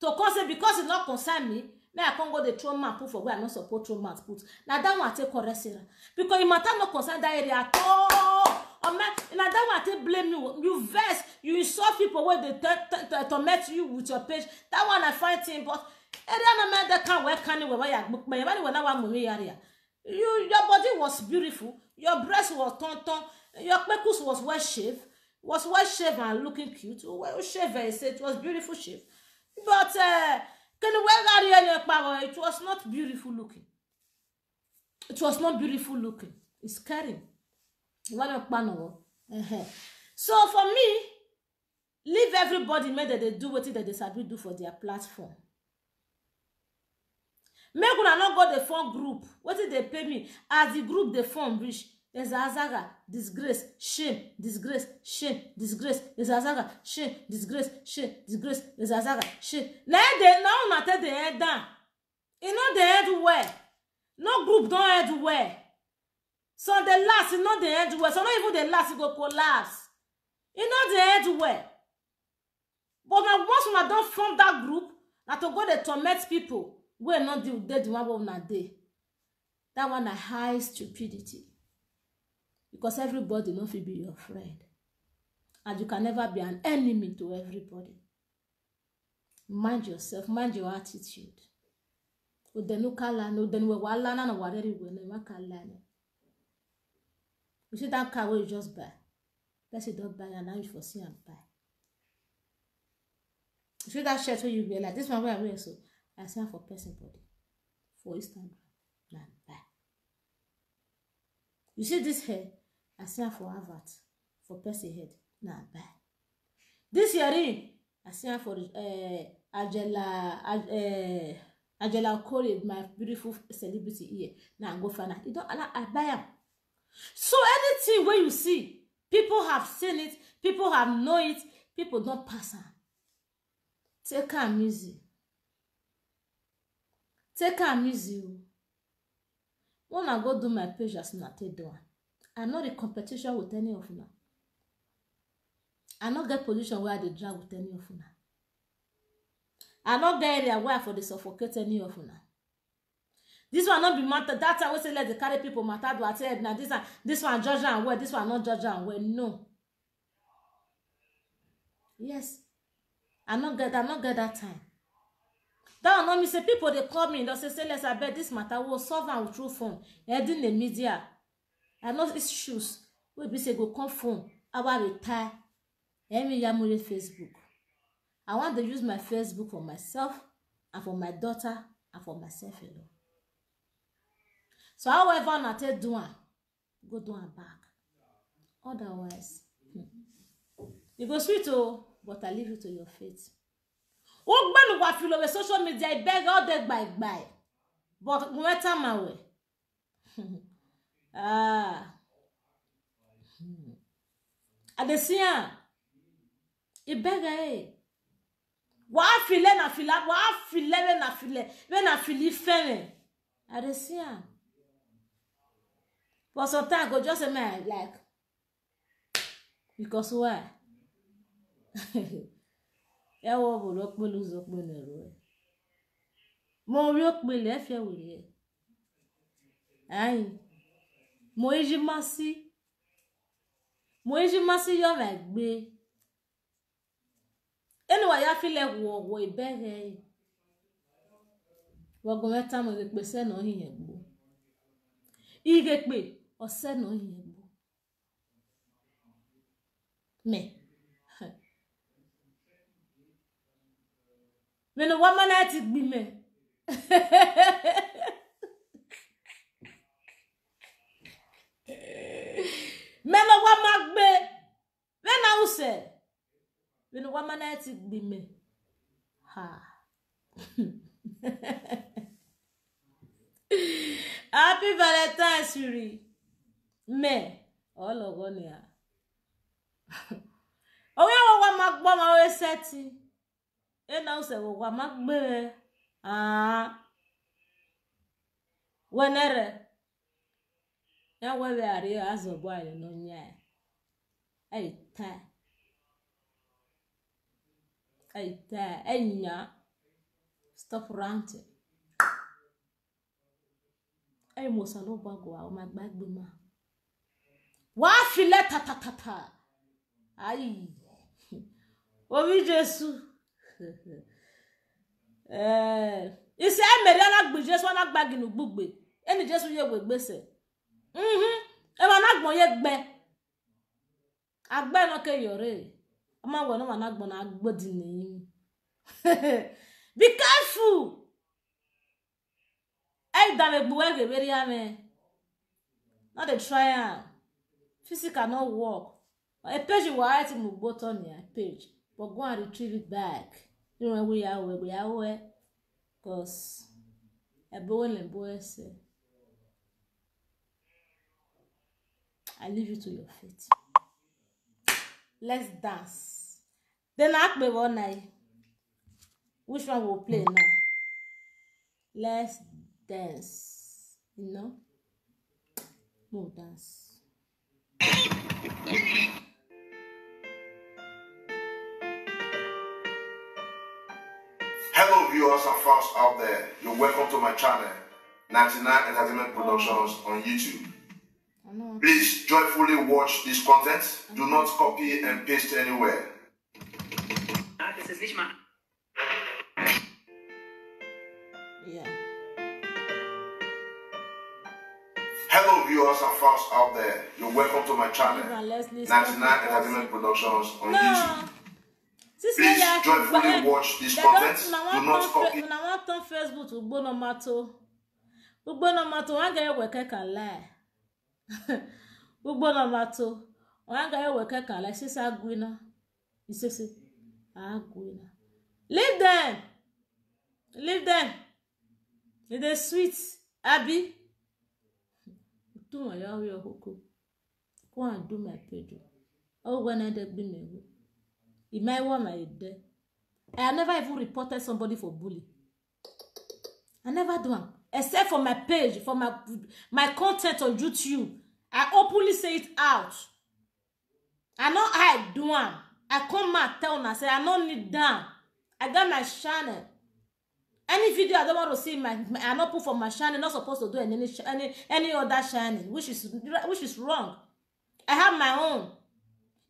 to concern because it not concern me. Now I can't go the trauma put for where I not support trauma put. Now that one I take correct because you matter not concern that area at all. Or now that one I take blame you. You vex. You insult people where they torment you with your page. That one I find thing. But area no man that can't work can where you book me. When I want money area. Your body was beautiful. Your breast was tonton. Your pekus was well shaved and looking cute. Well shaved, I said it was beautiful shape. But can you wear your power? It was not beautiful looking. It was not beautiful looking. It's scary. So for me, leave everybody made that they do what they sabi do for their platform. Make una not go the phone group. What did they pay me? As the group they form reach. There's a zaga, disgrace, shame, disgrace, shame, disgrace. There's a zaga, shame, disgrace, shame, disgrace. There's a zaga, shame. Now not the head down. You know the head where. No group don't head where. So the last, you know the head where. So not even the last you go collapse. You know the head where. But now once we don't form that group, now to go the torment people. We're not the one on that day. That one a high stupidity. Because everybody not will be your friend. And you can never be an enemy to everybody. Mind yourself, mind your attitude. You see that car where you just buy. Let's say don't buy and now you foresee and buy. You see that shirt where you wear like this one where I wear so. I send for person body for Instagram. Nah, buy. You see this hair? I send for Harvard for person head. Nah, buy. This earring, I send for Angela Corey, my beautiful celebrity here. Now go find her. You don't. I buy them. So anything where you see, people have seen it, people have known it, people don't pass her. Take her music. Take am easy. When I go do my page as na take do. I'm not in competition with any of you. I not get position where they drag with any of you. I not get area where for the suffocate any of you. This one not be matter. That time we say let the carry people matter. Do I say now this one judge and where this one not judge and where no. Yes, I not get that time. That one me say people they call me and say let's I bet this matter will solve and through phone. Heading the media. I know issues. We be say go come phone. I want retire. Emi Yamure Facebook. I want to use my Facebook for myself and for my daughter and for myself alone. So however not take do one, go do one back. Otherwise, you go sweet oh, but I leave you to your fate. O gbanu wa fi lo social media I beg all day bye. But no matter my way. Adesia. I beg eh. Wa file na fila, wa file na file. We na fili feme. Adesia. But sometimes go just say man like because why? mo rí òpèlè ẹ̀fẹ̀ wèrè ayin mo eji masi yọ ma gbé enu wa ya file wo ibere wogo meta mo le pese na ohin egbo igepe ose na ohin egbo me no wa mana ti gbi me meno wa magbe na use meno wa mana ti gbi me ha Happy Valentine's Siri me ologo ni a oya wa magbo ma we seti na use wa magbe wenere ya wewe ari azobo ayo no nya enya stop ranting mo sa lo bago o ma gbagbe ma wa file tatatata ai obi Jesu ise emere na gbe Jesu na gbaginu gbugbe eni Jesu ye we gbese e ma na gbon ye gbe agbe no ke yore ama wo no ma na gbon na agbodi ni be careful I dame buwe ge beri ame not the try physical no work a page you write mu button ya page but go and retrieve it back you know we are cause e bo le bo say I leave you to your fate. Let's dance. Then ask me one night. Which one will play now? Let's dance. You know? No dance. Hello viewers and fans out there. You're welcome to my channel, 99 Entertainment Productions on YouTube. Please joyfully watch this content. Do not copy and paste anywhere. Das ist nicht mal. Yeah. Hello viewers and fans out there. You're welcome to my channel, 99 Entertainment Productions on YouTube. Please joyfully watch this content. Do not copy. I want on Facebook to go no matter. I get work I can lie. Ugbo na mato o ga ewe keka like sisi agwina isisi agwina leave them it is sweet abi do my yawo yoko go and do my page oh when I dey gbe me e my one my dey I have never even reported somebody for bullying. I never do am except for my page, for my content on YouTube. I openly say it out. I know I do am. I come out tell una say I don't need down. I got my channel. Any video I don't want to see I not put for my channel. Not supposed to do any other channel, which is wrong. I have my own.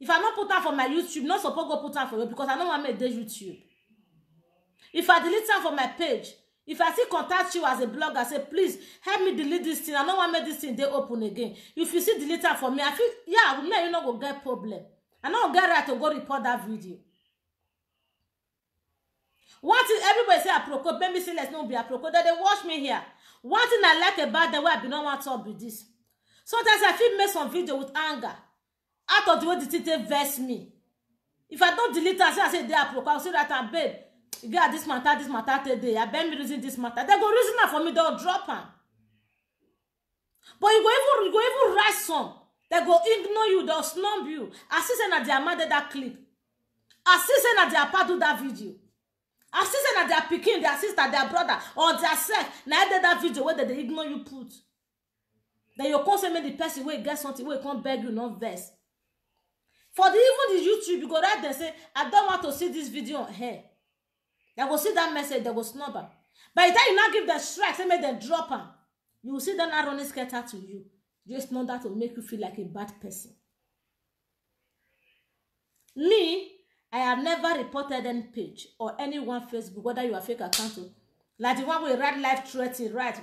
If I not put that for my YouTube, not supposed to put that for you because I don't want to make the YouTube. If I delete that for my page, if I still contact you as a blogger, say please help me delete this thing. I don't want to make this thing they open again. If you see delete that for me, I feel yeah, you not go get problem. I not get right to go report that video. One thing everybody say apropos, maybe say let's not be apropos. That they watch me here. One thing I like about the way I be not want to talk with this. Sometimes I feel make some video with anger. Out of the way the thing they vex me. If I don't delete it, I say they apropos. I'll say that I'm babe. You get this matter today. I bet me using this matter. They go reason that for me. They'll drop them. But you go even write some. They go ignore you. They'll snub you. I see say that they are mad at that clip. I see say that they are part of that video. I see say that they are picking their sister, their brother, or their self. Now I did that video where they ignore you put. Then you come say me the person where get something where can't beg you not vex. For the even the YouTube, you go right there say I don't want to see this video on here. They go see that message, they go snub her. By the time you now give the strikes and make them drop them, you will see them not running scatter to you. Just know that will make you feel like a bad person. Me, I have never reported any page or anyone Facebook, whether you are fake account or like the one with write life threatening, right.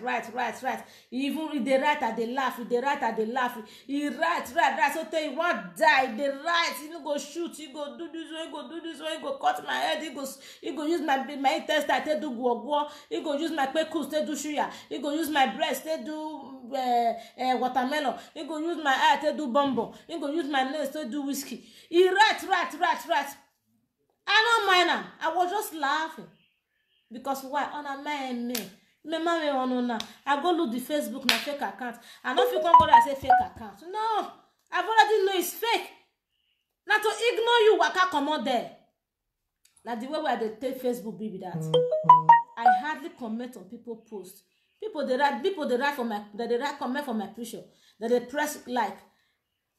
Even if they write and they laugh, if they write and they laugh, he write. So tell you what die, they write, he go shoot, he go do this way, he go do this way, he go cut my head, he go use my intestine to do guo, he go use my pekus to do suya, he go use my breast to do watermelon, he go use my eye to do bonbon, he go use my nails to do whiskey. He write. I don't mind him. I was just laughing. Because why? On a man, I go look the Facebook, my fake account. I don't feel comfortable I say fake account. No, I've already know it's fake. Now to ignore you, I can't come out there. Like the way where they take Facebook be that. I hardly comment on people posts. People they write for my comment for my picture. That they press like.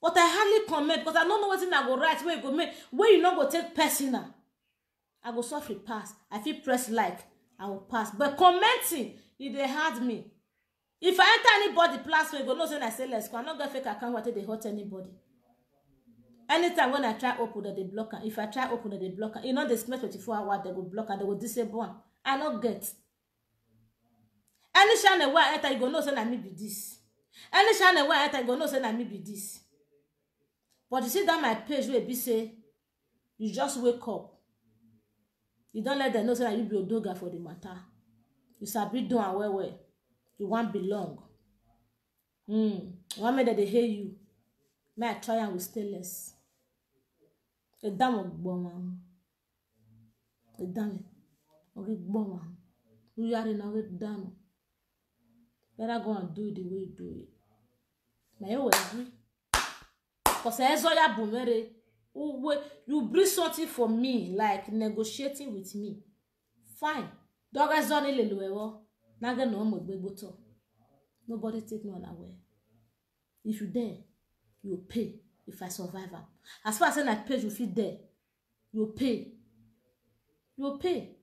But I hardly comment because I don't know what I go write where you go make where you not go take personal. I go suffer pass. I feel press like I will pass. But commenting, if they hurt me. If I enter anybody platform, you go no say I say let's go. I'm not gonna fake account where they hurt anybody. Anytime when I try open that they block, if I try open that they block, you know they spend 24 hours, they go block and they will disable one. I not get. Any channel where I enter, you go no say I me be this. Any channel where I enter, you go no say I me be this. But you see that my page where be say, you just wake up. You don't let them know that you be a dogger for the matter. You sabi do and well. You want belong. You want me that they hate you. May I try and will stay less. A damn of woman. A damn of woman. You are in a damn. Better go and do it the way you do it. May you agree? Because I boomere. You bring something for me, like negotiating with me. Fine. Nobody take me unaware. If you dare, you pay if I survive. As far as I page, you feel there. You pay. You pay.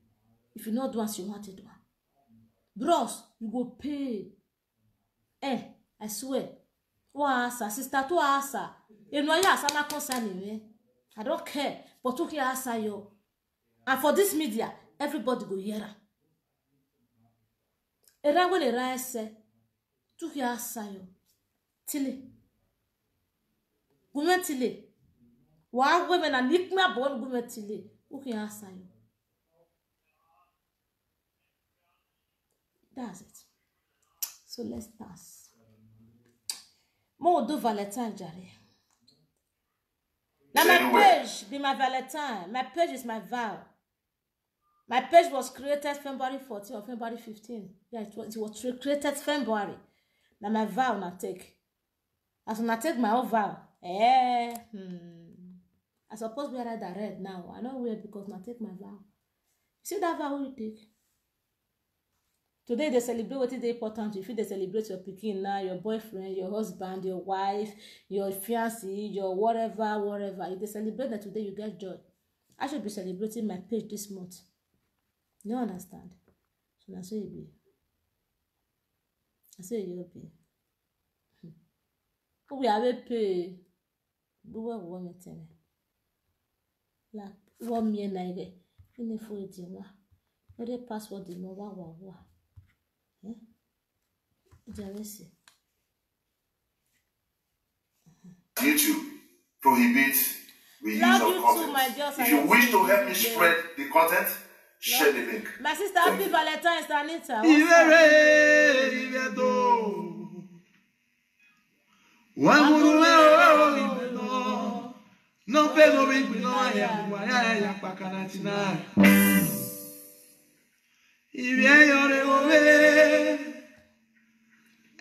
If you not do what you want to do. Bros, you go pay. I swear. Asa, sister, to asa. You know, yeah, I'm not concerned. I don't care. But to hear asa yo. And for this media, everybody go hear. Era when the rise say, to hear asa yo. Tile. Gume tile. Wa women and lick me born gume tile. Who hear asa yo. That's it. So let's dance. More do Valentine, Jerry. Now my page be my Valentine. My page is my vow. My page was created February 14 or February 15. Yeah, it was created February. Now my vow now take. As when I take my own vow. I suppose we are at the red now. I know weird because I take my vow. See that vow you take? Today they celebrate what is important. If they celebrate your pikin now, your boyfriend, your husband, your wife, your fiancé, your whatever. If they celebrate that today, you get joy. I should be celebrating my page this month. You understand? So that's what it be. That's what it be. We have a pay. Do what we want to like 1 million naira. In the full day, what the password is no wow. YouTube prohibits reuse of content. If you wish to help me spread the content, share the link. My sister, happy Valentine's Day, Anita. No pelo bem no aya pakanatina. Ibe yore owe.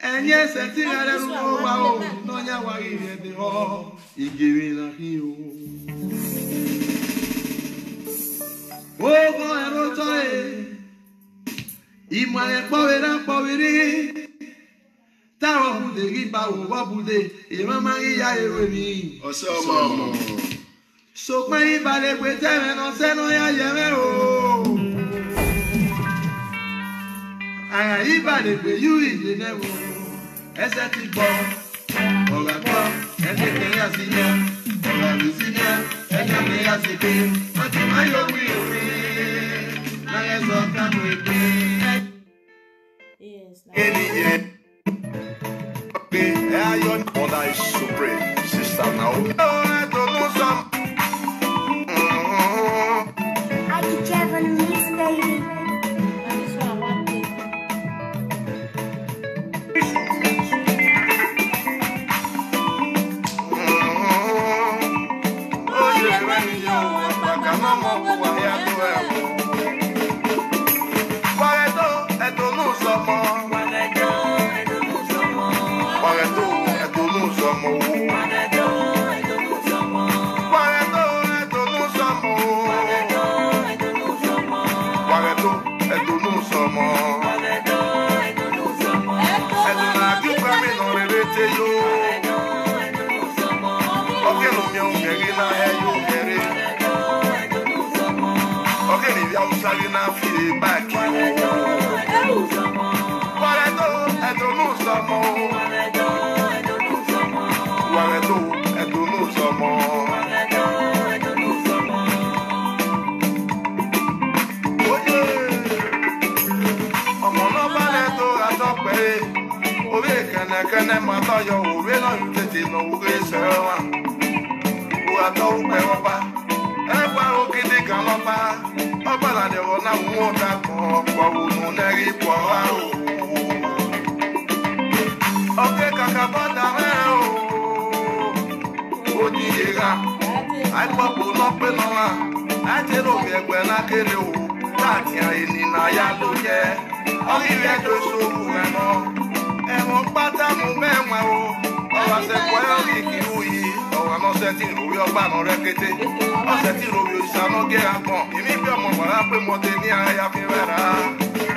Enye sentinga no wa o no nya wa ire de ho. Igiri na hiyo. O go ero toe. Imale poweri. Tawo bude giba wo bude. E mama ya ewe mi. Oso mama. So pa ibale pe teme no se no ya yeme o. ìbàdàn pé yú ìdè náà wò ẹsẹ̀ ti bọ̀ ọ̀rọ̀ àgbọ̀ ẹni kẹyà sí yẹn ọ̀rọ̀ àrùn sí yẹn ẹni kẹyà sí pé wọ́n ti máa yọ wí òfin náà yẹ sọ káàmù ìpè. Ènìyàn pé ẹ ayọ̀ mother is supreme sister Naomi. I could drive on a mix, baby. Kene mata yo we no tete no we sewa o ato pe oba e pa o kede kan oba oba la de wona wo da kan po unu na ri po wa o ke kaka banda me o di era ai po po no pe no wa ai te ro ke gbe na kere o lati ani na ya lo je o ri re do so ru no ẹ̀wọ̀n pátá mú mẹ́wàá o ọ̀rọ̀ àṣẹpọ̀ ẹ̀rọ kìkì wuyì ọ̀rọ̀ àmọ́sẹ̀ tí ìròwé ọgbà náà rẹ́kété ọ̀sẹ̀ tí ìròwé ìṣáná gé agbọ̀n ìmí bí ọmọ wàrà pé mo ti ní ara ya fi rẹ̀ rà á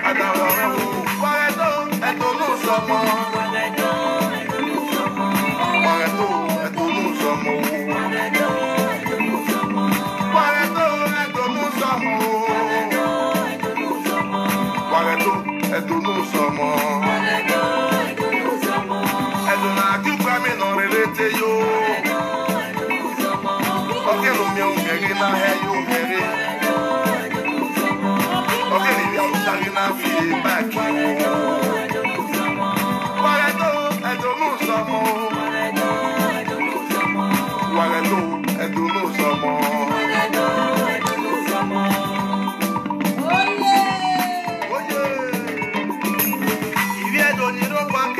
àdàrà rẹ̀ wò. wàrẹ̀ tó ẹ̀tọ́ ló sọmọ. wàrẹ̀ tó ẹ̀tọ́ ló sọmọ. wàrẹ̀ tó ẹ̀tọ́ ló sọmọ. wàrẹ̀ tó ẹ̀tọ́ ló sọmọ. Yo, okay, no me on getting na hair you very. Okay, maybe I'm starting to feel back. But I don't know some more. What I don't know some more. Oh yeah. If you don't need no one,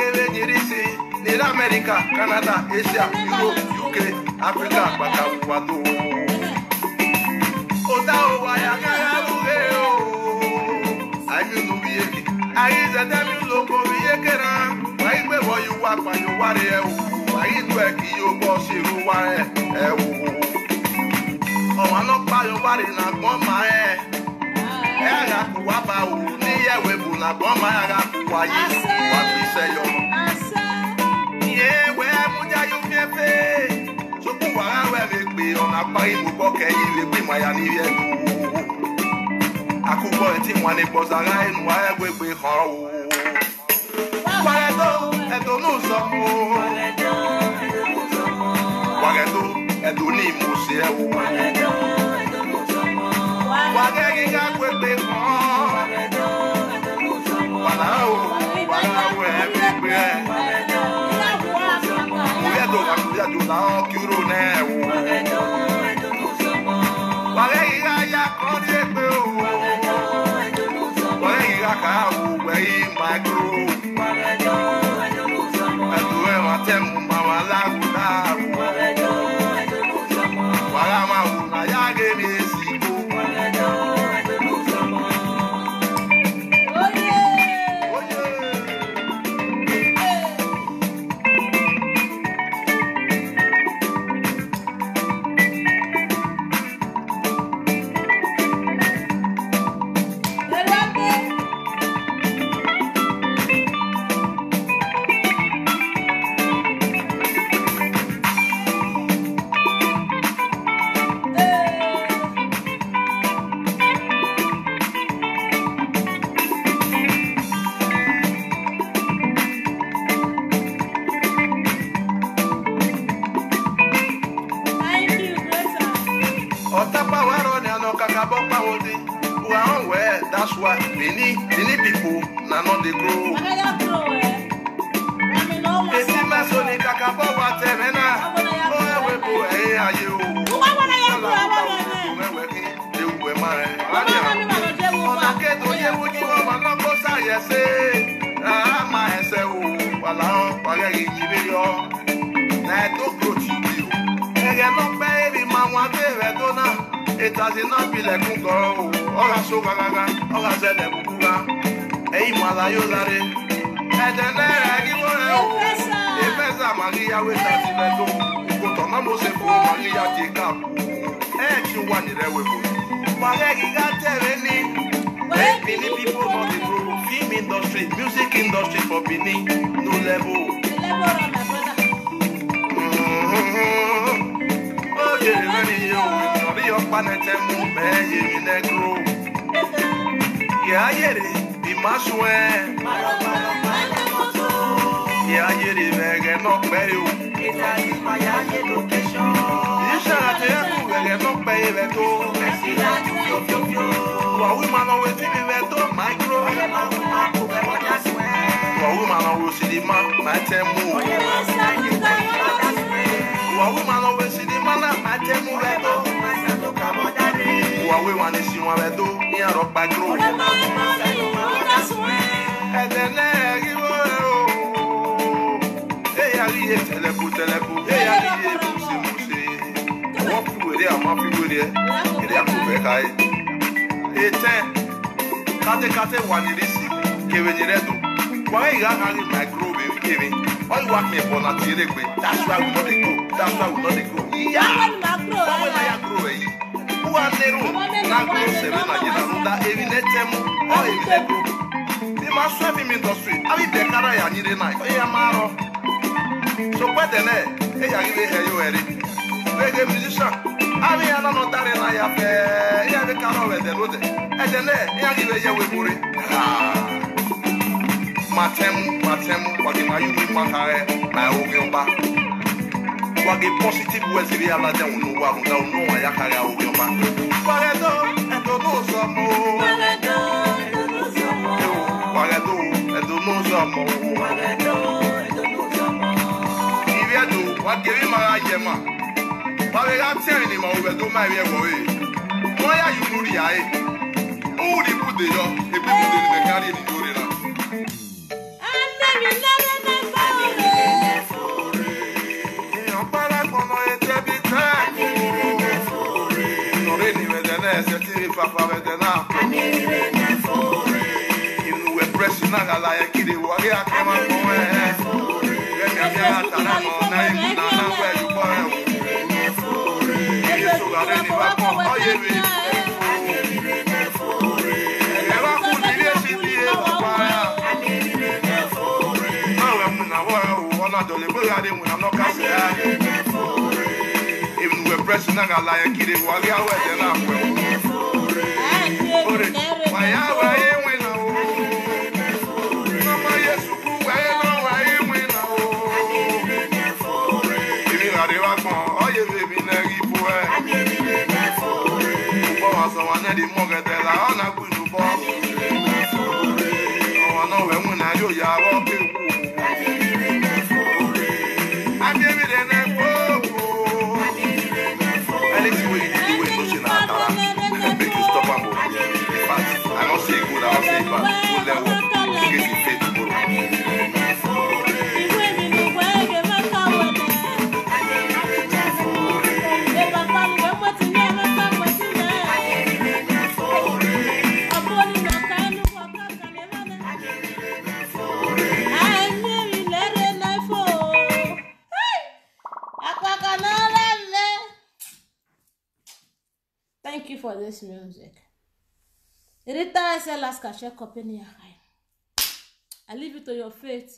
in America, Canada, Asia, Europe, UK, Africa, Bakawato. Oda Owaya Karabueo. I mean, Nubieki. I is a devil loco, Yekera. Why before you walk by your warrior? Why is work you boss you? Why? Oh, I'm not by your body, not on my head. I got Waba, near Webuna, on my Why what we say, where would you pay? So, where they be on a pine with Boke, they be my anivia. I could go and think when it was a line where we be how. Why I don't know some more. Why I don't need Musia. Why I got with the home. Why I do now, Kuro now. Why ya call it? Why ya can't wait my crew? I do ever tell Mama Laguda. Why am I gave me a sequel? see, we are unaware. That's why many people now not they grow. Esi masoni kakabo watemena. Oh, we go hey ayo. We mare. Ona ke to ye wuju o ma no ko sa yese. Ah ma ese o wala o wala yi be yo. Na to grow ti bi o. Ege no baby ma wa be re do na. It has not been like a go. Oga so gaga, oga se de buga. Ei mala yo dare. E de ne gi wo. E pesa Maria we ta ti beto. Ko to na mo se fo Maria ti ka. E ti wa ni re we bo. Wa gi ga tere ni. Many people not the group. Film industry, music industry for Benin, no level. Oh yeah, many you. Your panete mumbe ye negro. Yeah, the maswe. Yeah, the vege no pay you. You shall tell you vege no pay veto. Wa woman always be veto micro. Wa woman always see the man matemu. Wa woman always see the man matemu veto. We want to see one of those near up by grow. And then you hey, I hear telephone. Hey, I hear Musi. Walk with it, I'm happy with it. It is a high. Kate, one is giving you that. Why you are my grow, baby, giving? Why you walk me upon a theory? That's why we not grow. That's why we not grow. Yeah, I grow. Neru, Nango, Serena, Yanaruda, Evinetemu, or Evinetu. They must serve him industry. I mean, the Kara, I need a knife. Hey, Amaro. So, what the name? Hey, I give you a reggae musician. I mean, I'm not that in I have. Here, the Kara, where the road. And then, I give a yawe puri. Matemu, what can I use in my hair? My own. Wage positive words if you are not down, no one down, no one. I carry out your back. Wagado, and don't know some more. Wagado, and don't know some more. If you do, what give him a yema? But I am telling him over to my way. Why are you moody? Oh, they put the dog, they put the carry in the door. Papa vedena. You were pressing like kid, what you are coming for. Let me have that name, where you born. So I didn't even come. Oh, yeah, never could be a one of the liberty when I'm not casting. Even we're pressing like kid, what you are wearing. Why are you winning? No, my yes, why you winning? If you are the one, oh, you baby, Naggy, for someone at the mortgage, I'm not going to fall. Oh, I know when I do, you are walking. I gave it an apple. And it's way you do it, and make you stop and I don't say good, I'll say bad. Good level, get you paid tomorrow. Thank you for this music. Rita Selaska check up in your eye. I leave it to your fate.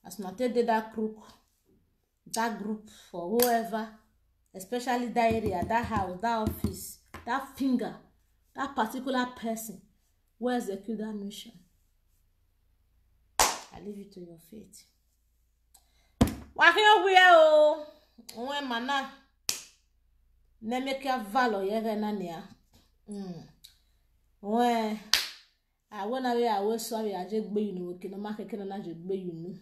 As Mate did that group for whoever, especially that area, that house, that office, that finger, that particular person who execute that mission. I leave it to your fate. Wakio we o when mana. Nemekia valo yere nania. When I went away, I was sorry, I just be you know, can market can I just be you know.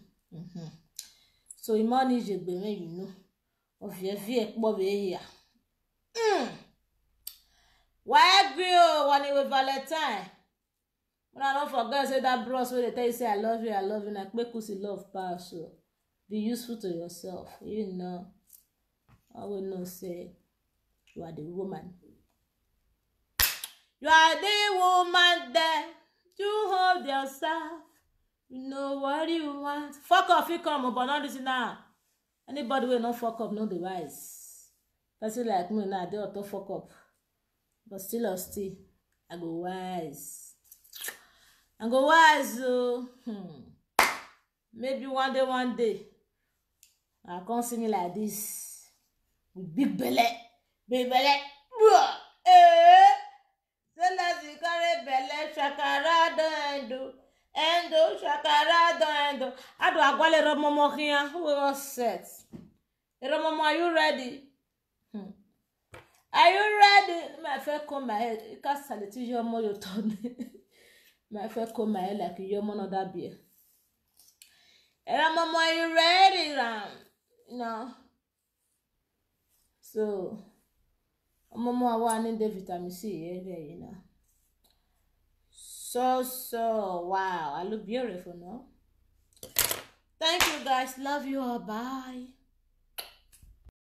So the money is just be you know. Of your vehicle, Bobby here. Why girl when it was Valentine? When I don't forget say that bros where they tell you say I love you, like make us love pass. So be useful to yourself. You know. I will not say you are the woman. You are the woman there. You hold yourself. You know what you want. Fuck off, you come, but not this now. Anybody will not fuck up, no device. Person like me now, they ought to fuck up. But still, I go wise. Maybe one day, I can't see me like this. With big belly. Big belly. So let's carry belly, shakara, endo, shakara, endo. I do a gwale romomo here. Who was set? Romomo, are you ready? Are you ready? My friend comb my head. You can't salute your more your turn. My friend comb my head like your man other beer. Romomo, are you ready, Ram? No. So, Momo, I want the vitamin C area, you know. So, wow, I look beautiful, no? Thank you, guys. Love you all. Bye.